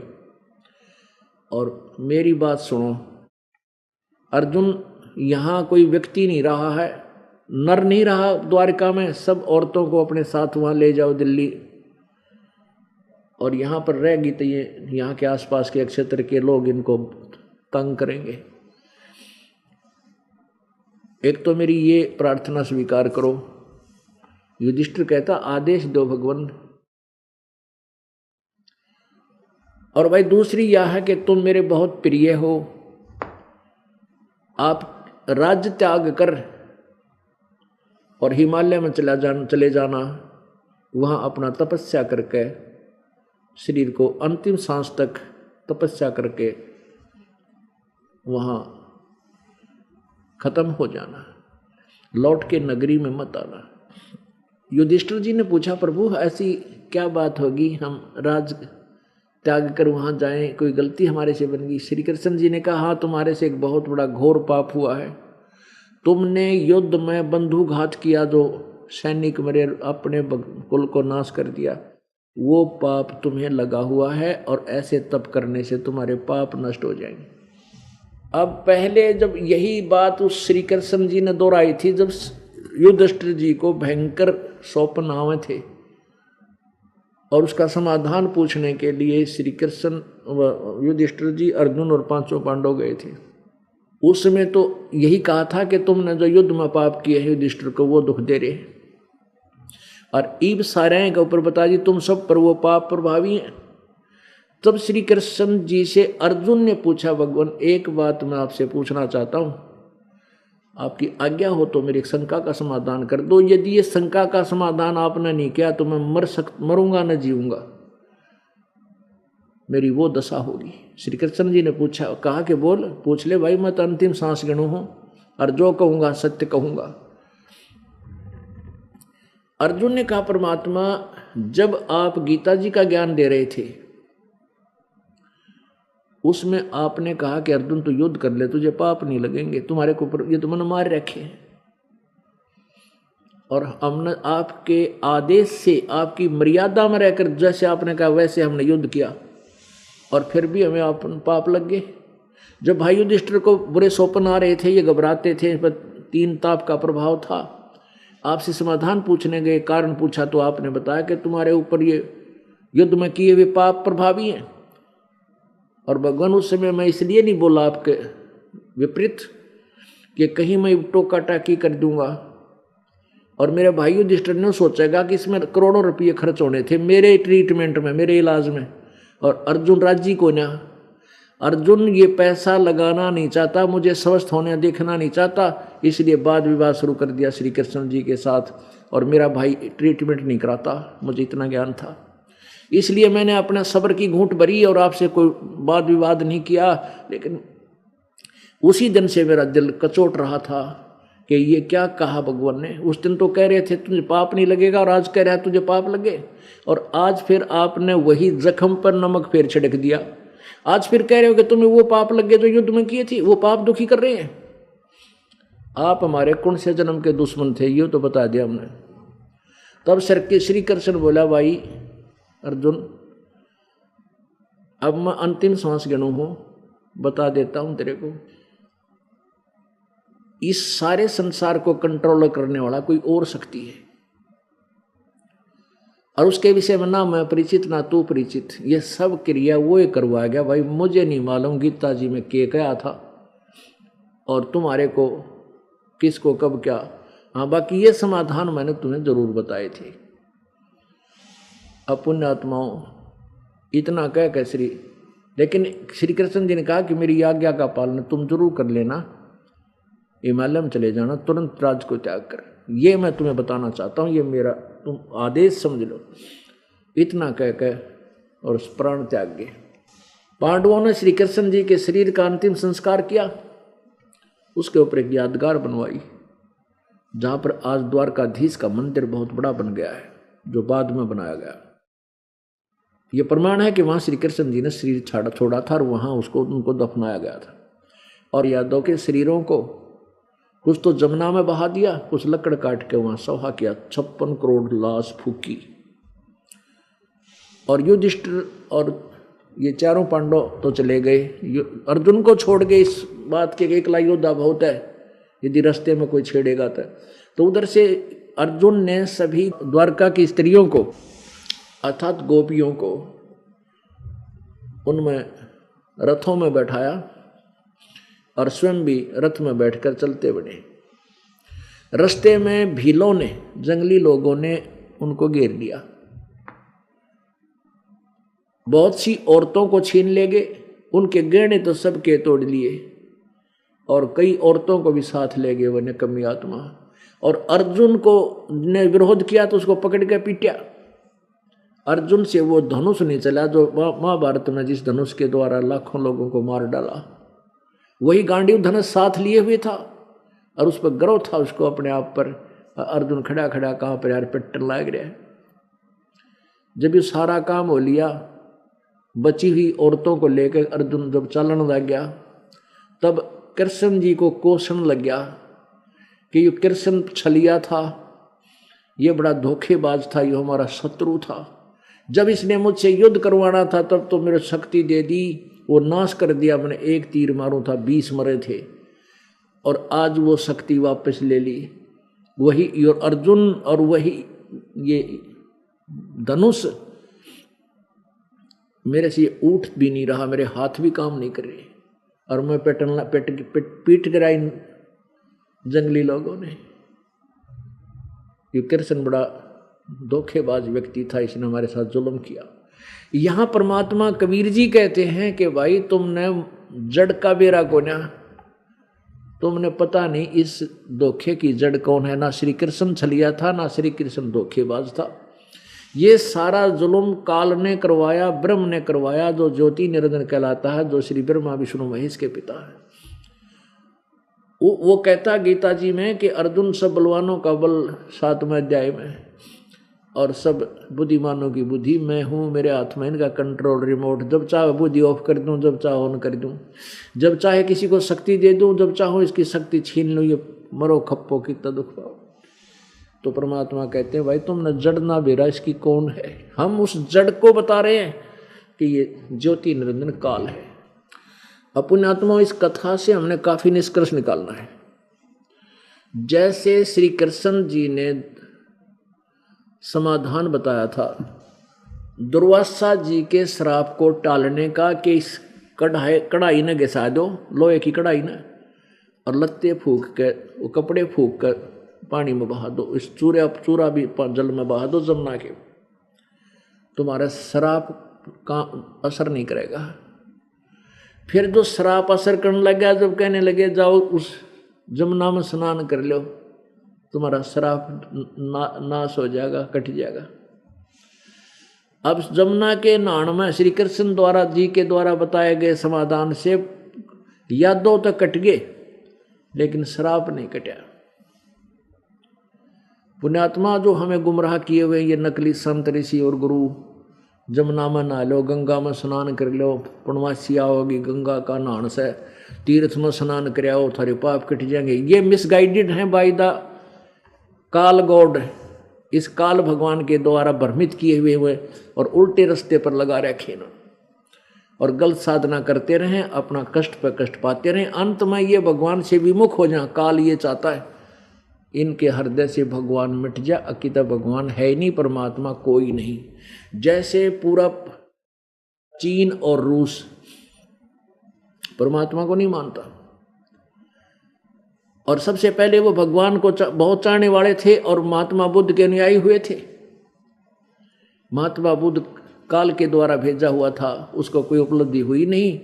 और मेरी बात सुनो, अर्जुन यहाँ कोई व्यक्ति नहीं रहा है, नर नहीं रहा द्वारिका में, सब औरतों को अपने साथ वहाँ ले जाओ दिल्ली, और यहाँ पर रहेगी तो ये यहाँ के आसपास के क्षेत्र के लोग इनको तंग करेंगे। एक तो मेरी ये प्रार्थना स्वीकार करो। युधिष्ठिर कहता, आदेश दो भगवान। और भाई दूसरी यह है कि तुम मेरे बहुत प्रिय हो, आप राज्य त्याग कर और हिमालय में चले जाना, वहाँ अपना तपस्या करके शरीर को अंतिम सांस तक तपस्या करके वहाँ खत्म हो जाना, लौट के नगरी में मत आना। युधिष्ठिर जी ने पूछा, प्रभु ऐसी क्या बात होगी, हम राज त्याग कर वहाँ जाएं, कोई गलती हमारे से बन गई? श्री कृष्ण जी ने कहा, हाँ तुम्हारे से एक बहुत बड़ा घोर पाप हुआ है, तुमने युद्ध में बंधुघात किया, जो सैनिक मरे, अपने कुल को नाश कर दिया, वो पाप तुम्हें लगा हुआ है, और ऐसे तप करने से तुम्हारे पाप नष्ट हो जाएंगे। अब पहले जब यही बात उस श्री कृष्ण जी ने दोहराई थी, जब युधिष्ठिर जी को भयंकर स्वप्न आए थे, और उसका समाधान पूछने के लिए श्री कृष्ण युधिष्ठिर जी, अर्जुन और पांचों पांडव गए थे। उस समय तो यही कहा था कि तुमने जो युद्ध में पाप किए हैं युधिष्ठिर को, वो दुख दे रहे, और ईब सारे के ऊपर बता दी तुम सब पर वो पाप प्रभावी हैं। तब श्री कृष्ण जी से अर्जुन ने पूछा, भगवान एक बात मैं आपसे पूछना चाहता हूँ, आपकी आज्ञा हो तो मेरी शंका का समाधान कर दो। यदि ये शंका का समाधान आपने नहीं किया तो मैं मरूंगा न जीऊंगा, मेरी वो दशा होगी। श्री कृष्ण जी ने पूछा, कहा कि बोल, पूछ ले भाई, मैं तो अंतिम सांस गिनू हूं, और जो कहूंगा सत्य कहूंगा। अर्जुन ने कहा, परमात्मा जब आप गीता जी का ज्ञान दे रहे थे, उसमें आपने कहा कि अर्जुन तू युद्ध कर ले, तुझे पाप नहीं लगेंगे, तुम्हारे को ये तो मैंने मार रखे हैं, और हमने आपके आदेश से, आपकी मर्यादा में रहकर जैसे आपने कहा वैसे हमने युद्ध किया, और फिर भी हमें अपन पाप लग गए। जब भाई युधिष्ठिर को बुरे स्वप्न आ रहे थे, ये घबराते थे, पर 3 ताप का प्रभाव था, आपसे समाधान पूछने गए, कारण पूछा तो आपने बताया कि तुम्हारे ऊपर ये युद्ध में किए हुए पाप प्रभावी हैं। और भगवान उस समय मैं इसलिए नहीं बोला आपके विपरीत कि कहीं मैं टोका टाकी कर दूंगा, और मेरे भाई युधिष्ठिर ने सोचेगा कि इसमें करोड़ों रुपये खर्च होने थे मेरे ट्रीटमेंट में, मेरे इलाज में, और अर्जुन राजी को ना, अर्जुन ये पैसा लगाना नहीं चाहता, मुझे स्वस्थ होने देखना नहीं चाहता, इसलिए वाद विवाद शुरू कर दिया श्री कृष्ण जी के साथ, और मेरा भाई ट्रीटमेंट नहीं कराता, मुझे इतना ज्ञान था, इसलिए मैंने अपना सब्र की घूंट भरी और आपसे कोई वाद विवाद नहीं किया। लेकिन उसी दिन से मेरा दिल कचोट रहा था कि ये क्या कहा भगवान ने। उस दिन तो कह रहे थे तुझे पाप नहीं लगेगा, और आज कह रहा है तुझे पाप लगे, और आज फिर आपने वही जख्म पर नमक फिर छिड़क दिया। आज फिर कह रहे हो कि तुम्हें वो पाप लगे जो युद्ध में किए थे, वो पाप दुखी कर रहे हैं। आप हमारे कौन से जन्म के दुश्मन थे, ये तो बता दिया हमने। तब श्री कृष्ण बोला, भाई अर्जुन अब मैं अंतिम सांस गिनू हूं, बता देता हूं तेरे को, इस सारे संसार को कंट्रोल करने वाला कोई और शक्ति है, और उसके विषय में ना मैं परिचित ना तू परिचित, ये सब क्रिया वो ही करवाया गया। भाई मुझे नहीं मालूम गीता जी में क्या था, और तुम्हारे को किसको कब क्या, हाँ बाकी ये समाधान मैंने तुम्हें जरूर बताए थे। अपुण्य आत्माओं, इतना कह के लेकिन श्री कृष्ण जी ने कहा कि मेरी आज्ञा का पालन तुम जरूर कर लेना, हिमालय में चले जाना, तुरंत राज को त्याग कर, ये मैं तुम्हें बताना चाहता हूँ, ये मेरा तुम आदेश समझ लो। इतना कह के और प्राण त्याग गए। पांडवों ने श्री कृष्ण जी के शरीर का अंतिम संस्कार किया, उसके ऊपर एक यादगार बनवाई, जहां पर आज द्वारकाधीश का मंदिर बहुत बड़ा बन गया है, जो बाद में बनाया गया। ये प्रमाण है कि वहां श्री कृष्ण जी ने शरीर छोड़ा था और वहां उनको दफनाया गया था। और यादव के शरीरों को कुछ तो जमुना में बहा दिया, कुछ लकड़ काट के वहां सौहा किया, 56 करोड़ लाश फूकी। और युधिष्ठिर और ये चारों पांडव तो चले गए, अर्जुन को छोड़ गए इस बात के एकला योद्धा बहुत है, यदि रास्ते में कोई छेड़ेगा तो उधर से अर्जुन ने सभी द्वारका की स्त्रियों को अर्थात गोपियों को उनमें रथों में बैठाया और स्वयं भी रथ में बैठकर चलते बने। रास्ते में भीलों ने, जंगली लोगों ने उनको घेर लिया, बहुत सी औरतों को छीन ले गए, उनके गहने तो सबके तोड़ लिए और कई औरतों को भी साथ ले गए वो निकम्मी आत्मा। और अर्जुन को ने विरोध किया तो उसको पकड़ के पीटा। अर्जुन से वो धनुष नहीं चला जो महाभारत में जिस धनुष के द्वारा लाखों लोगों को मार डाला, वही गांडीव धनुष साथ लिए हुए था और उस पर गर्व था उसको अपने आप पर। अर्जुन खड़ा खड़ा कहाँ पर यार पेट्टर लाग रहा है। जब ये सारा काम हो लिया, बची हुई औरतों को लेकर अर्जुन जब चलन लग गया, तब कृष्ण जी को कोसण लग गया कि ये कृष्ण छलिया था, ये बड़ा धोखेबाज था, ये हमारा शत्रु था। जब इसने मुझसे युद्ध करवाना था तब तो मेरे शक्ति दे दी, वो नाश कर दिया, मैंने एक तीर मारू था 20 मरे थे, और आज वो शक्ति वापस ले ली। वही और अर्जुन और वही ये धनुष मेरे से उठ भी नहीं रहा, मेरे हाथ भी काम नहीं कर रहे, और मैं पीट गिरा इन जंगली लोगों ने। ये कृष्ण बड़ा धोखेबाज व्यक्ति था, इसने हमारे साथ जुल्म किया। यहाँ परमात्मा कबीर जी कहते हैं कि भाई तुमने जड़ का बेरा कोना, तुमने पता नहीं इस धोखे की जड़ कौन है। ना श्री कृष्ण छलिया था, ना श्री कृष्ण धोखेबाज था। ये सारा जुल्म काल ने करवाया, ब्रह्म ने करवाया, जो ज्योति निरंजन कहलाता है, जो श्री ब्रह्मा विष्णु महेश के पिता है। वो कहता गीता जी में कि अर्जुन सब बलवानों का बल 7वें अध्याय में, और सब बुद्धिमानों की बुद्धि मैं हूँ, मेरे हाथ में इनका कंट्रोल रिमोट, जब चाहे बुद्धि ऑफ कर दूँ, जब चाहे ऑन कर दूँ, जब चाहे किसी को शक्ति दे दूँ, जब चाहो इसकी शक्ति छीन लूँ, ये मरो खप्पो कितना दुख पाओ। तो परमात्मा कहते हैं भाई तुमने जड़ ना बेरा, इसकी कौन है। हम उस जड़ को बता रहे हैं कि ये ज्योति निरंजन काल है। अपने आत्मा इस कथा से हमने काफी निष्कर्ष निकालना है। जैसे श्री कृष्ण जी ने समाधान बताया था दुर्वासा जी के श्राप को टालने का कि इस कढ़ाई ने घिसा दो, लोहे की कढ़ाई ने, और लत्ते फूंक के वो कपड़े फूंक कर पानी में बहा दो, इस चूरा भी जल में बहा दो जमुना के, तुम्हारा श्राप का असर नहीं करेगा। फिर जो श्राप असर करने लगा, जब कहने लगे जाओ उस जमुना में स्नान कर लो, तुम्हारा श्राप नाश हो जाएगा, कट जाएगा। अब जमुना के नहान में श्री कृष्ण द्वारा जी के द्वारा बताए गए समाधान से यादों तक कट गए, लेकिन श्राप नहीं कटा। पुण्यात्मा जो हमें गुमराह किए हुए ये नकली संत ऋषि और गुरु, जमुना में नहा लो, गंगा में स्नान कर लो, पूर्णमासी आओगी गंगा का नहान से, तीर्थ में स्नान कर आओ, थारे पाप कट जाएंगे, ये मिसगाइडेड हैं बाय द काल गॉड। इस काल भगवान के द्वारा भ्रमित किए हुए और उल्टे रास्ते पर लगा रखे ना, और गलत साधना करते रहें, अपना कष्ट पर कष्ट पाते रहें। अंत में ये भगवान से विमुख हो जाए। काल ये चाहता है इनके हृदय से भगवान मिट जा, अकिता भगवान है ही नहीं, परमात्मा कोई नहीं। जैसे पूरब, चीन और रूस परमात्मा को नहीं मानता, और सबसे पहले वो भगवान को बहुत चाहने वाले थे और महात्मा बुद्ध के अनुयायी हुए थे। महात्मा बुद्ध काल के द्वारा भेजा हुआ था, उसको कोई उपलब्धि हुई नहीं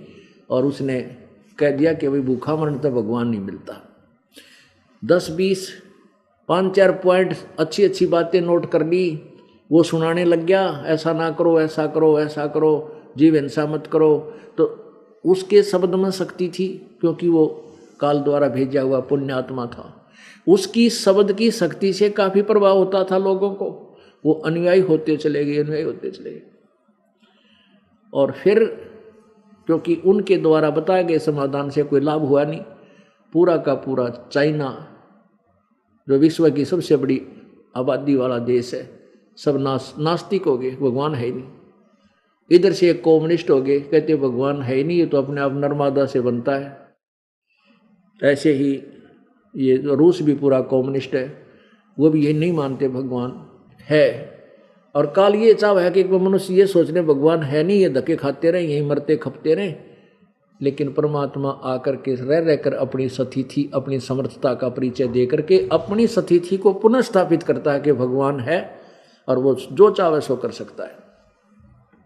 और उसने कह दिया कि भाई भूखा मरने तो भगवान नहीं मिलता। 10-20 5-4 पॉइंट अच्छी अच्छी बातें नोट कर ली, वो सुनाने लग गया, ऐसा ना करो, ऐसा करो, ऐसा करो, जीव हिंसा मत करो। तो उसके शब्द में शक्ति थी, क्योंकि वो काल द्वारा भेजा हुआ पुण्यात्मा था। उसकी शब्द की शक्ति से काफी प्रभाव होता था लोगों को, वो अनुयायी होते चले गए, अनुयायी होते चले गए। और फिर क्योंकि उनके द्वारा बताए गए समाधान से कोई लाभ हुआ नहीं, पूरा का पूरा चाइना जो विश्व की सबसे बड़ी आबादी वाला देश है, सब नास्तिक हो गए, भगवान है ही नहीं। इधर से एक कम्युनिस्ट हो गए, कहते भगवान है ही नहीं, ये तो अपने आप नर्मदा से बनता है। ऐसे ही ये रूस भी पूरा कम्युनिस्ट है, वो भी ये नहीं मानते भगवान है। और काल ये चाह है कि मनुष्य ये सोच रहे भगवान है नहीं, ये धक्के खाते रहे, यहीं मरते खपते रहे। लेकिन परमात्मा आकर के रह रहकर अपनी सतिथि, अपनी समर्थता का परिचय दे करके अपनी सतिथि को पुनः स्थापित करता है कि भगवान है और वो जो चाहे सो कर सकता है।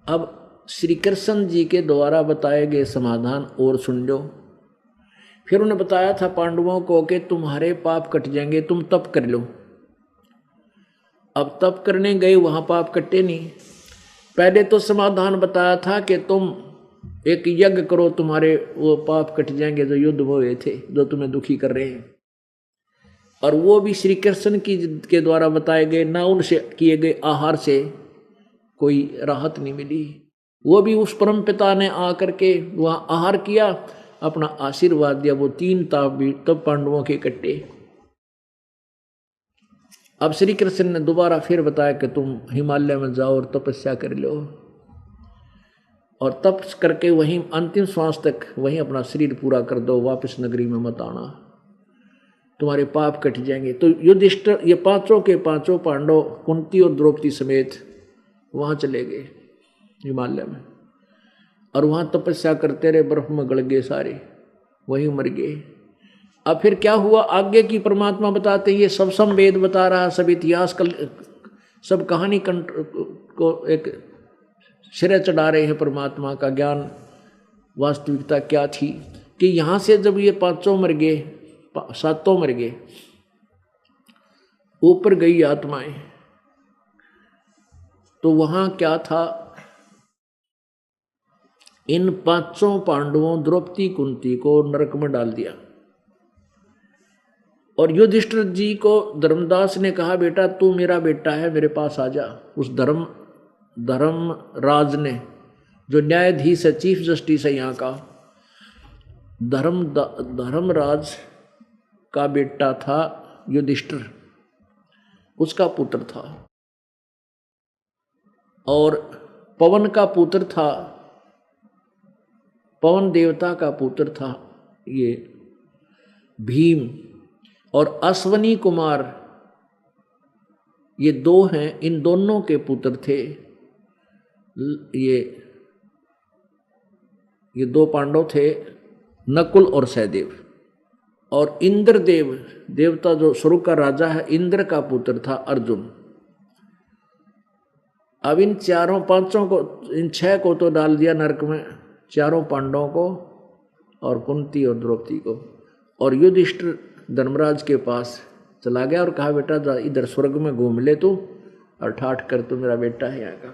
अब श्री कृष्ण जी के द्वारा बताए गए समाधान और सुन लो। फिर उन्हें बताया था पांडवों को कि तुम्हारे पाप कट जाएंगे, तुम तप कर लो। अब तप करने गए, वहां पाप कटे नहीं। पहले तो समाधान बताया था कि तुम एक यज्ञ करो, तुम्हारे वो पाप कट जाएंगे जो युद्ध में हुए थे, जो तुम्हें दुखी कर रहे हैं। और वो भी श्री कृष्ण की के द्वारा बताए गए, ना उनसे किए गए आहार से कोई राहत नहीं मिली। वो भी उस परम पिता ने आकर के वहां आहार किया, अपना आशीर्वाद दिया। वो 3 ताप भी तब पांडवों के कट्टे। अब श्री कृष्ण ने दोबारा फिर बताया कि तुम हिमालय में जाओ और तपस्या कर लो, और तप करके वहीं अंतिम श्वास तक वहीं अपना शरीर पूरा कर दो, वापस नगरी में मत आना, तुम्हारे पाप कट जाएंगे। तो युधिष्ठिर ये 5 के 5 पांडव कुंती और द्रौपदी समेत वहां चले गए हिमालय में, और वहां तपस्या करते रहे, बर्फ में गल गए सारे, वहीं मर गए। अब फिर क्या हुआ आगे की परमात्मा बताते हैं, ये सब संवेद बता रहा, सब इतिहास सब कहानी को एक सिरे चढ़ा रहे हैं परमात्मा का ज्ञान। वास्तविकता क्या थी कि यहाँ से जब ये 5 मर गए, 7 मर गए, ऊपर गई आत्माएं, तो वहां क्या था, इन 5 पांडवों द्रौपदी कुंती को नरक में डाल दिया। और युधिष्ठिर जी को धर्मदास ने कहा, बेटा तू मेरा बेटा है, मेरे पास आ जा। उस धर्मराज ने, जो न्यायाधीश है, चीफ जस्टिस है यहाँ का, धर्मराज का बेटा था युधिष्ठिर, उसका पुत्र था। और पवन का पुत्र था, पवन देवता का पुत्र था ये भीम। और अश्वनी कुमार, ये 2 हैं, इन दोनों के पुत्र थे ये 2 पांडव थे, नकुल और सहदेव। और इंद्रदेव देवता, जो स्वर्ग का राजा है, इंद्र का पुत्र था अर्जुन। अब इन 4-5 को, इन 6 को तो डाल दिया नरक में, 4 पांडवों को और कुंती और द्रौपदी को। और युधिष्ठिर धर्मराज के पास चला गया और कहा, बेटा जा इधर स्वर्ग में घूम ले तू, और ठाठ कर, तू मेरा बेटा है यहाँ का।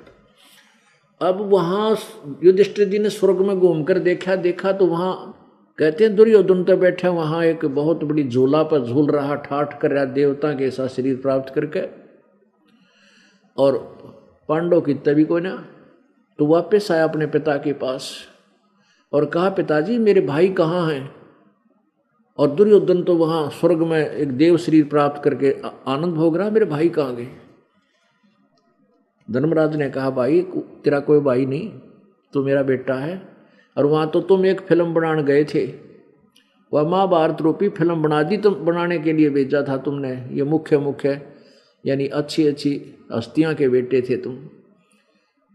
अब वहाँ युधिष्ठिर जी ने स्वर्ग में घूम कर देखा तो वहाँ कहते हैं दुर्योधन तो बैठे वहाँ एक बहुत बड़ी झूला पर झूल रहा, ठाठ कर रहा देवता के साथ शरीर प्राप्त करके, और पांडव की तभी को ना। तो वापस आया अपने पिता के पास और कहा, पिताजी मेरे भाई कहाँ हैं? और दुर्योधन तो वहाँ स्वर्ग में एक देव शरीर प्राप्त करके आनंद भोग रहा, मेरे भाई कहाँ गए? धर्मराज ने कहा, भाई तेरा कोई भाई नहीं, तू मेरा बेटा है। और वहाँ तो तुम एक फिल्म बनाने गए थे, वह महाभारत रूपी फिल्म बना दी, तुम बनाने के लिए भेजा था तुमने। ये मुख्य यानी अच्छी हस्तियाँ के बेटे थे तुम।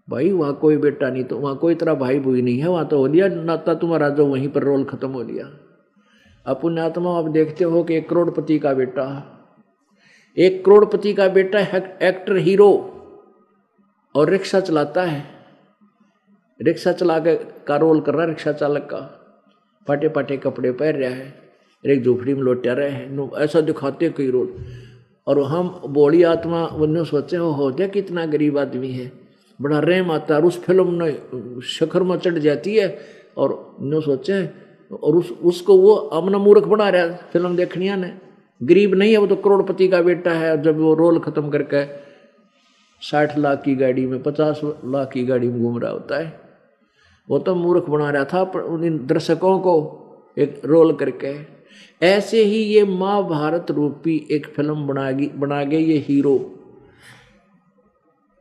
भाई वहाँ कोई बेटा नहीं, तो वहाँ कोई तेरा भाई भूई नहीं है, वहाँ तो हो लिया नाता तुम्हारा, जो वहीं पर रोल खत्म हो लिया। अब पुण्यात्मा आप देखते हो कि 1 करोड़पति का बेटा, 1 करोड़पति का बेटा एक्टर हीरो और रिक्शा चलाता है, रिक्शा चला के का रोल कर रहा है, रिक्शा चालक का, पाटे पाटे कपड़े पहन रहा है, एक झोपड़ी में लौटा रहे हैं, ऐसा दिखाते कई रोल। और हम बोली आत्मा वो सोचे हो जाए कितना गरीब आदमी है, बड़ा रहम आता है। और उस फिल्म ने शखर में चढ़ जाती है और नो सोचे, और उसको वो अपना मूर्ख बना रहा है फिल्म देखनिया ने। गरीब नहीं है वो तो करोड़पति का बेटा है। जब वो रोल खत्म करके 60 लाख की गाड़ी में 50 लाख की गाड़ी में घूम रहा होता है, वो तो मूर्ख बना रहा था उन दर्शकों को एक रोल करके। ऐसे ही ये महाभारत रूपी एक फिल्म बना गए ये हीरो,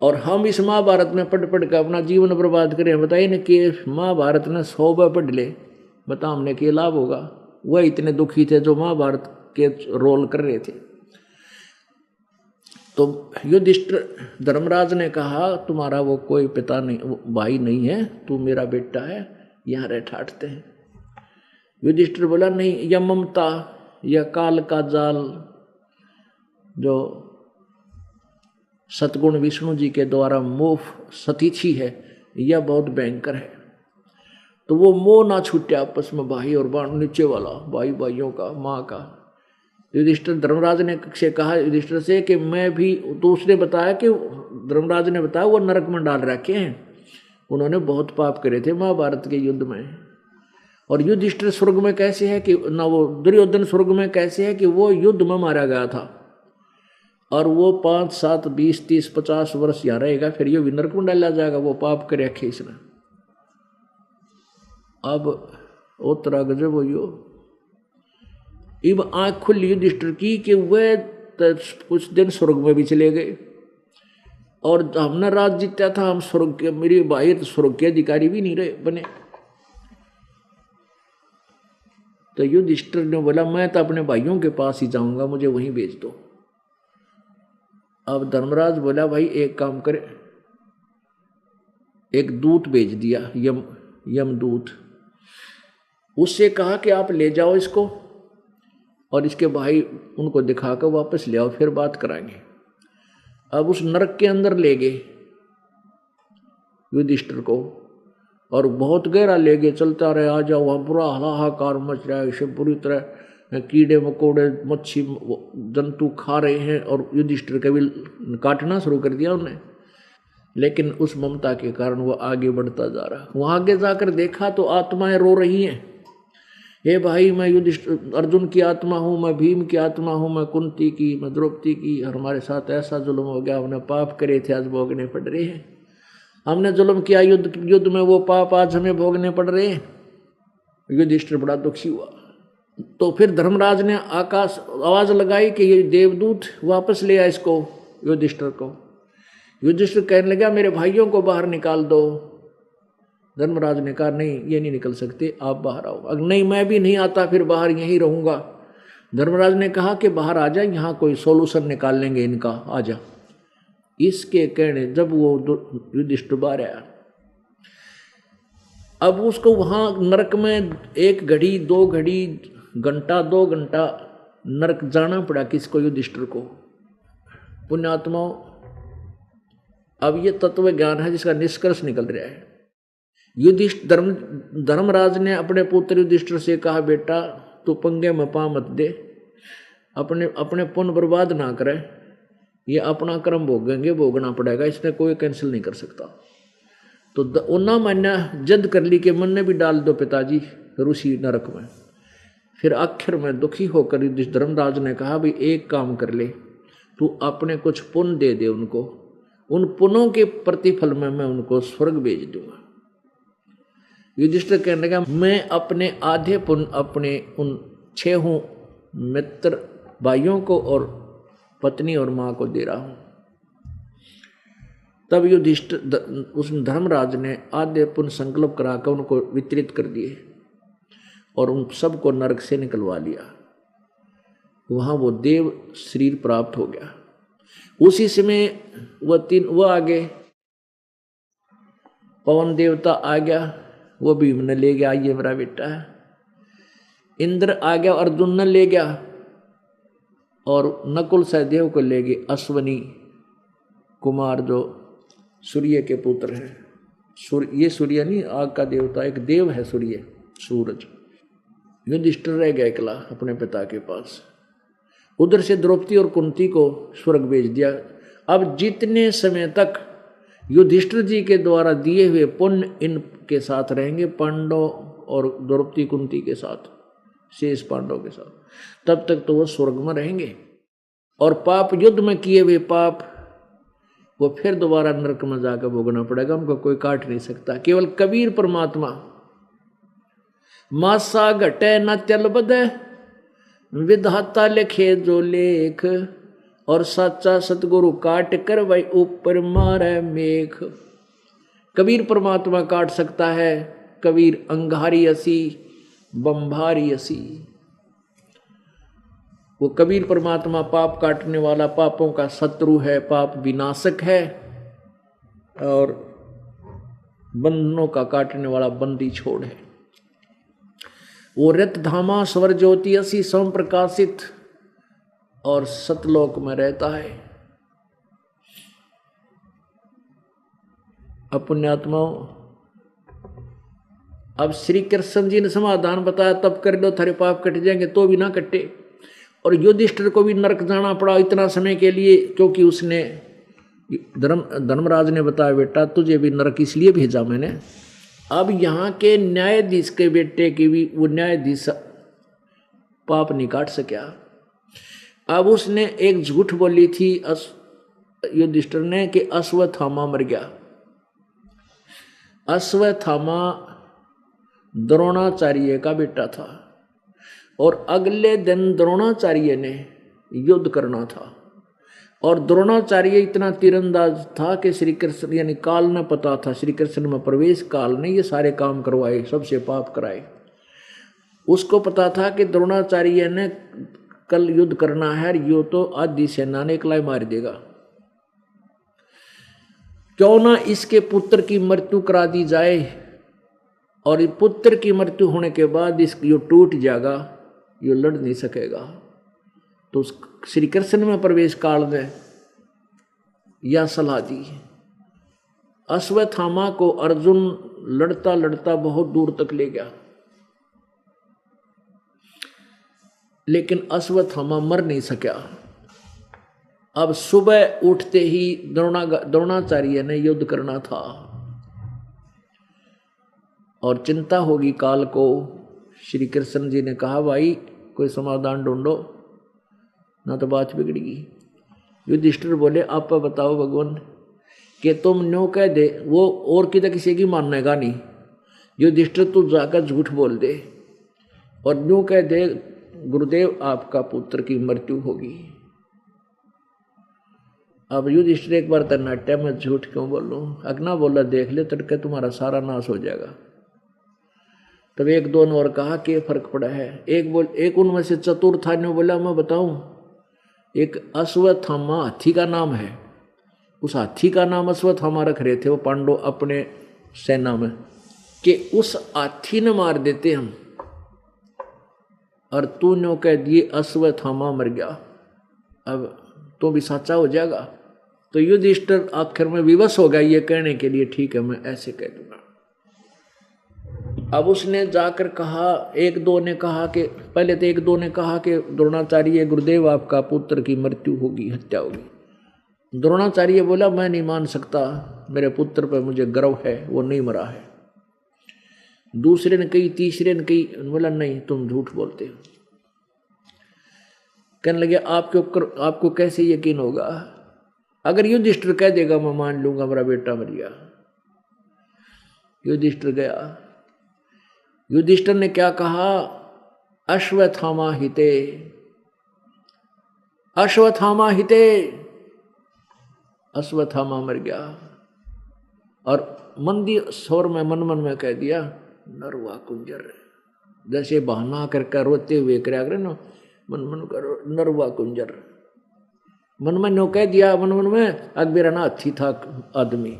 और हम इस महाभारत में पढ़ पढ़ कर अपना जीवन बर्बाद करें। बताइए ना कि महाभारत ने 100 बार पढ़ ले, बता हमने क्या लाभ होगा। वह इतने दुखी थे जो महाभारत के रोल कर रहे थे। तो युधिष्ठिर धर्मराज ने कहा तुम्हारा वो कोई पिता नहीं, वो भाई नहीं है, तू मेरा बेटा है, यहाँ रह ठाटते हैं। युधिष्ठिर बोला नहीं, यह ममता, यह काल का जाल जो सतगुण विष्णु जी के द्वारा मोह सतीथी है, यह बहुत भयंकर है। तो वो मोह ना छूटे आपस में, भाई और बहन, नीचे वाला भाई भाइयों का, माँ का। युधिष्ठिर धर्मराज ने से कहा युधिष्ठिर से कि मैं भी, तो उसने बताया कि धर्मराज ने बताया वो नरक में डाल रखे हैं, उन्होंने बहुत पाप करे थे महाभारत के युद्ध में। और युधिष्ठिर स्वर्ग में कैसे है कि ना, वो दुर्योधन स्वर्ग में कैसे है कि वो युद्ध में मारा गया था, और वो 5, 7, 20, 30, 50 वर्ष यहाँ रहेगा, फिर ये नरक में डाला जाएगा, वो पाप करे रखे इसने। अब उतरा गजब हो यो, इब आंख खुली युधिष्ठिर की कि वह कुछ दिन स्वर्ग में भी चले गए, और हमने राज जीता था, हम स्वर्ग के, मेरे भाई तो स्वर्ग के अधिकारी भी नहीं रहे बने। तो युधिष्ठिर ने बोला मैं तो अपने भाइयों के पास ही जाऊंगा, मुझे वहीं भेज दो। अब धर्मराज बोला भाई एक काम करे, एक दूत भेज दिया, यमदूत, उससे कहा कि आप ले जाओ इसको और इसके भाई उनको दिखाकर वापस ले आओ, फिर बात कराएंगे। अब उस नरक के अंदर ले गए युधिष्ठिर को, और बहुत गहरा ले गए, चलता रहे, आ जाओ, वहाँ बुरा हाहाकार मच रहा है, इसे बुरी तरह कीड़े मकोड़े मच्छी जंतु खा रहे हैं, और युधिष्ठिर का भी काटना शुरू कर दिया उन्हें। लेकिन उस ममता के कारण वो आगे बढ़ता जा रहा। वहाँ आगे जाकर देखा तो आत्माएं रो रही हैं, हे भाई मैं युधिष्ठिर अर्जुन की आत्मा हूँ, मैं भीम की आत्मा हूँ, मैं कुंती की, मैं द्रौपदी की, हमारे साथ ऐसा जुल्म हो गया, हमने पाप करे थे, आज भोगने पड़ रहे हैं, हमने जुल्म किया युद्ध में, वो पाप आज हमें भोगने पड़ रहे हैं। युधिष्ठिर बड़ा दुखी हुआ। तो फिर धर्मराज ने आकाश आवाज लगाई कि ये देवदूत वापस ले आया इसको, युधिष्ठिर को। युधिष्ठिर कहने लगा मेरे भाइयों को बाहर निकाल दो। धर्मराज ने कहा नहीं, ये नहीं निकल सकते, आप बाहर आओ। अगर नहीं मैं भी नहीं आता फिर बाहर यहीं रहूंगा। धर्मराज ने कहा कि बाहर आ जा, यहाँ कोई सोल्यूशन निकाल लेंगे इनका, आ जा। इसके कहने जब वो युधिष्ठिर बाहर आया, अब उसको वहां नरक में 1 घड़ी 2 घड़ी घंटा 2 घंटा नरक जाना पड़ा किसको, युधिष्ठिर को। पुण्यात्माओं, अब ये तत्व ज्ञान है जिसका निष्कर्ष निकल रहा है। युधिष्ठिर धर्मराज ने अपने पुत्र युधिष्ठिर से कहा बेटा तू पंगे में पा मत दे, अपने पुण्य बर्बाद ना करे, ये अपना कर्म भोगेंगे, भोगना पड़ेगा, इसमें कोई कैंसिल नहीं कर सकता। तो उन्ना मैंने जिद कर ली कि मन ने भी डाल दो पिताजी ऋषि नरक में। फिर आखिर में दुखी होकर धर्मराज ने कहा भाई एक काम कर ले, तू अपने कुछ पुण्य दे दे उनको, उन पुण्यों के प्रतिफल में मैं उनको स्वर्ग भेज दूंगा। युधिष्ठिर कहने लगा मैं अपने आधे पुण्य अपने उन 6 मित्र भाइयों को और पत्नी और माँ को दे रहा हूं। तब युधिष्ठिर उस धर्मराज ने आधे पुण्य संकल्प कराकर उनको वितरित कर दिए और उन सबको नरक से निकलवा लिया। वहां वो देव शरीर प्राप्त हो गया। उसी समय वह आ गए, पवन देवता आ गया, वो भीम ने ले गया, ये मेरा बेटा है। इंद्र आ गया, अर्जुन ने ले गया, और नकुल सहदेव को ले गए, अश्वनी कुमार जो सूर्य के पुत्र हैं। सूर्य, ये सूर्य नहीं, आग का देवता, एक देव है सूर्य, सूरज। युधिष्ठिर रह गया अकेला अपने पिता के पास। उधर से द्रौपदी और कुंती को स्वर्ग भेज दिया। अब जितने समय तक युधिष्ठिर जी के द्वारा दिए हुए पुण्य इनके साथ रहेंगे, पांडव और द्रौपदी कुंती के साथ, शेष पांडव के साथ, तब तक तो वो स्वर्ग में रहेंगे। और पाप, युद्ध में किए हुए पाप, वो फिर दोबारा नरक में जाकर भोगना पड़ेगा, हमको कोई काट नहीं सकता। केवल कबीर परमात्मा मासा घटे न चल बदे, विधाता लिखे जो लेख, और सच्चा सतगुरु काट कर वही ऊपर मारे मेघ। कबीर परमात्मा काट सकता है। कबीर अंगारी असी बंभारी असी। वो कबीर परमात्मा पाप काटने वाला, पापों का शत्रु है, पाप विनाशक है, और बंधनों का काटने वाला बंदी छोड़ है। वो रत धामा स्वर ज्योति असी स्वयं प्रकाशित, और सतलोक में रहता है। पुण्यात्माओं, अब श्री कृष्ण जी ने समाधान बताया, तब कर लो थारे पाप कट जाएंगे, तो भी ना कटे। और युधिष्ठिर को भी नरक जाना पड़ा इतना समय के लिए, क्योंकि उसने धर्मराज ने बताया, बेटा तुझे भी नरक इसलिए भेजा मैंने। अब यहाँ के न्यायाधीश के बेटे की भी वो न्यायाधीश पाप नहीं काट सका। अब उसने एक झूठ बोली थी युधिष्ठिर ने कि अश्वत्थामा मर गया। अश्वत्थामा द्रोणाचार्य का बेटा था, और अगले दिन द्रोणाचार्य ने युद्ध करना था। और द्रोणाचार्य इतना तीरंदाज था कि श्री कृष्ण, यानी काल ने पता था, श्री कृष्ण में प्रवेश काल ने ये सारे काम करवाए, सबसे पाप कराए। उसको पता था कि द्रोणाचार्य ने कल युद्ध करना है, यो तो आधी सेना ने एकला मार देगा, क्यों ना इसके पुत्र की मृत्यु करा दी जाए, और पुत्र की मृत्यु होने के बाद यो टूट जाएगा, यो लड़ नहीं सकेगा। तो श्री कृष्ण में प्रवेश काल में यह सलाह दी। अश्वत्थामा को अर्जुन लड़ता लड़ता बहुत दूर तक ले गया, लेकिन अश्वत्थामा मर नहीं सका। अब सुबह उठते ही द्रोणाचार्य ने युद्ध करना था, और चिंता होगी काल को। श्री कृष्ण जी ने कहा, भाई कोई समाधान ढूंढो, ना तो बात बिगड़ेगी। युधिष्ठिर बोले, आप बताओ भगवान, कि तुम न्यों कह दे, वो और किसी की मानेगा नहीं। युधिष्ठिर तू जाकर झूठ बोल दे और न्यों कह दे, गुरुदेव आपका पुत्र की मृत्यु होगी। अब युधिष्ठिर एक बार तन्नाट्य में झूठ क्यों बोलूं, अगना बोला, देख ले तड़के तुम्हारा सारा नाश हो जाएगा। तब एक दो ने और कहा कि फर्क पड़ा है। एक उनमें से चतुर था, ने बोला, मैं बताऊं, एक अश्वत्थामा हाथी का नाम है, उस हाथी का नाम अश्वत्थामा रख रहे थे वो पांडव अपने सेना में, कि उस हाथी ने मार देते हम, और तूने कह दिए अश्वत्थामा मर गया, अब तो भी सच्चा हो जाएगा। तो युधिष्ठिर आखिर में विवश हो गया ये कहने के लिए, ठीक है मैं ऐसे कह दूंगा। अब उसने जाकर कहा, एक दो ने कहा कि पहले तो एक दो ने कहा कि द्रोणाचार्य गुरुदेव आपका पुत्र की मृत्यु होगी, हत्या होगी। द्रोणाचार्य बोला, मैं नहीं मान सकता, मेरे पुत्र पर मुझे गर्व है, वो नहीं मरा है। दूसरे ने कही, तीसरे ने कही, बोला नहीं तुम झूठ बोलते हो। कहने लगे, आपको कैसे यकीन होगा? अगर युधिष्ठिर कह देगा मैं मान लूंगा मेरा बेटा मर गया। युधिष्ठिर गया। युधिष्ठिर ने क्या कहा? अश्वत्थामा हिते, अश्वत्थामा हिते। अश्वत्थामा मर गया। और मंदी स्वर में मन मन में कह दिया, नरवा कुंजर, जैसे बहाना करके रोते हुए क्या करे ना, मन मन करो नरवा कुंजर। मन में नो कह दिया, मन मन में अकबेरा ना अच्छी था आदमी।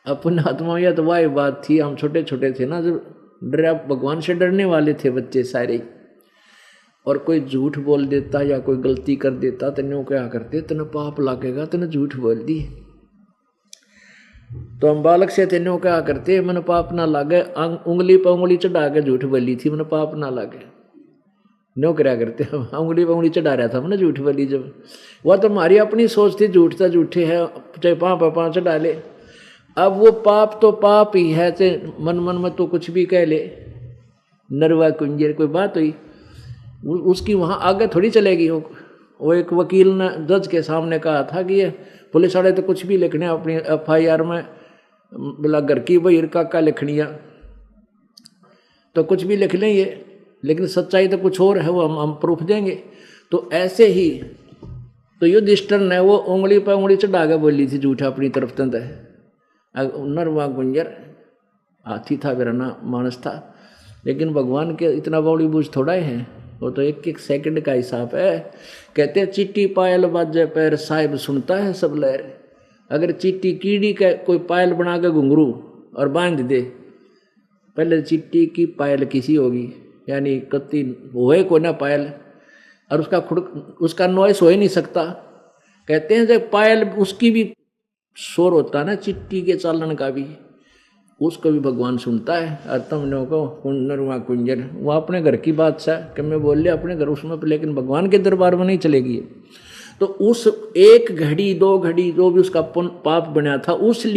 अपने आत्मा यह तो वाह बात थी, हम छोटे छोटे थे ना, जब डरा, भगवान से डरने वाले थे बच्चे सारे, और कोई झूठ बोल देता या कोई गलती कर देता तो न्यों क्या करते, तने पाप लागेगा, तने झूठ बोल दी। तो हम बालक से थे नो क्या करते, मन पाप ना लागे, उंगली पर उंगली चढ़ा के झूठ बोली थी, मन पाप ना लागे, नो क्या करते हम उंगली पर उंगली चढ़ा रहा था मैंने झूठ बोली जब। वह तो हमारी अपनी सोच थी, झूठ था झूठे है, चाहे पाँव पर पाँव चढ़ा ले। अब वो पाप तो पाप ही है, चाहे मन मन में तो कुछ भी कह ले, नरवा कुंजर कोई बात हुई उसकी वहाँ आगे थोड़ी चलेगी। वो एक वकील ने जज के सामने कहा था कि ये पुलिस वाले तो कुछ भी लिखने अपनी FIR में, बोला घर की बहिर काका लिखनिया तो कुछ भी लिख लें ये, लेकिन सच्चाई तो कुछ और है, वो हम प्रूफ देंगे। तो ऐसे ही तो युधिष्ठिर ने वो उंगली पर उंगली चढ़ा के बोली थी झूठा अपनी तरफ तंद। नरवा गुंजर हाथी था, बिरना मानस था, लेकिन भगवान के इतना बौड़ी बूझ थोड़ा ही है, वो तो एक एक सेकंड का हिसाब है। कहते हैं चिट्टी पायल बाजे पैर साहिब सुनता है सब लहर। अगर चिट्टी कीड़ी का कोई पायल बना के घुंघरू और बांध दे, पहले चिट्टी की पायल किसी होगी, यानी कत्ती होए को ना पायल, और उसका नॉइस हो ही नहीं सकता। कहते हैं जब पायल उसकी भी शोर होता है ना, चिट्टी के चालन का भी, उसको भी भगवान सुनता है। और तुमने को कुंजर वहाँ कुंजर, वो अपने घर की बात सा कि मैं बोल लिया अपने घर उसमें, लेकिन भगवान के दरबार में नहीं चलेगी। तो उस एक घड़ी दो घड़ी जो भी उसका पाप बना था, उसके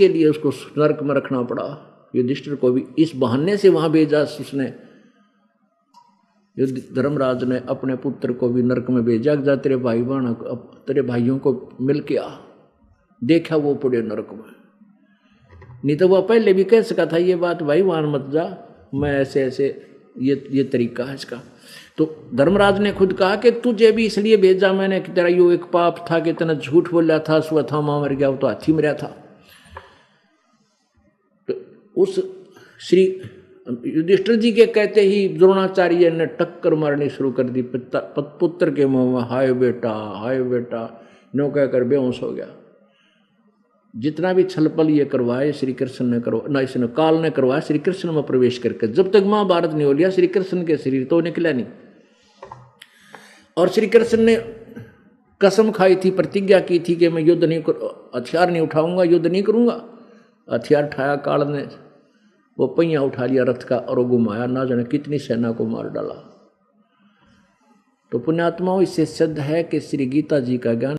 लिए उसको नरक में रखना पड़ा। युधिष्ठिर को भी इस बहाने से वहां भेजा उसने, धर्मराज ने अपने पुत्र को भी नरक में भेजा, जा तेरे भाई बहन तेरे भाइयों को मिल के आ। देखा वो पड़े नरक में, नहीं तो वह पहले भी कह सका था ये बात, भाई वहां मत जा, मैं ऐसे ऐसे ये तरीका है इसका। तो धर्मराज ने खुद कहा कि तुझे भी इसलिए भेजा मैंने कि तेरा यो एक पाप था कि तेने झूठ बोला था, स्वथामा मर गया, वो तो हाथी मरा था। तो उस श्री युधिष्ठिर जी के कहते ही द्रोणाचार्य ने टक्कर मारनी शुरू कर दी पुत्र के मुंह में, हाय बेटा नो कहकर बेहोश हो गया। जितना भी छलपल ये करवाए श्री कृष्ण ने ना इसने काल ने करवाया श्री कृष्ण में प्रवेश करके, जब तक महाभारत नहीं हो लिया श्री कृष्ण के शरीर तो निकला नहीं। और श्री कृष्ण ने कसम खाई थी, प्रतिज्ञा की थी कि मैं युद्ध नहीं हथियार नहीं उठाऊंगा, युद्ध नहीं करूंगा। हथियार उठाया काल ने, वो पहिया उठा लिया रथ का और वो घुमाया, ना जाने कितनी सेना को मार डाला। तो पुण्यात्माओं इससे सिद्ध है कि श्री गीता जी का ज्ञान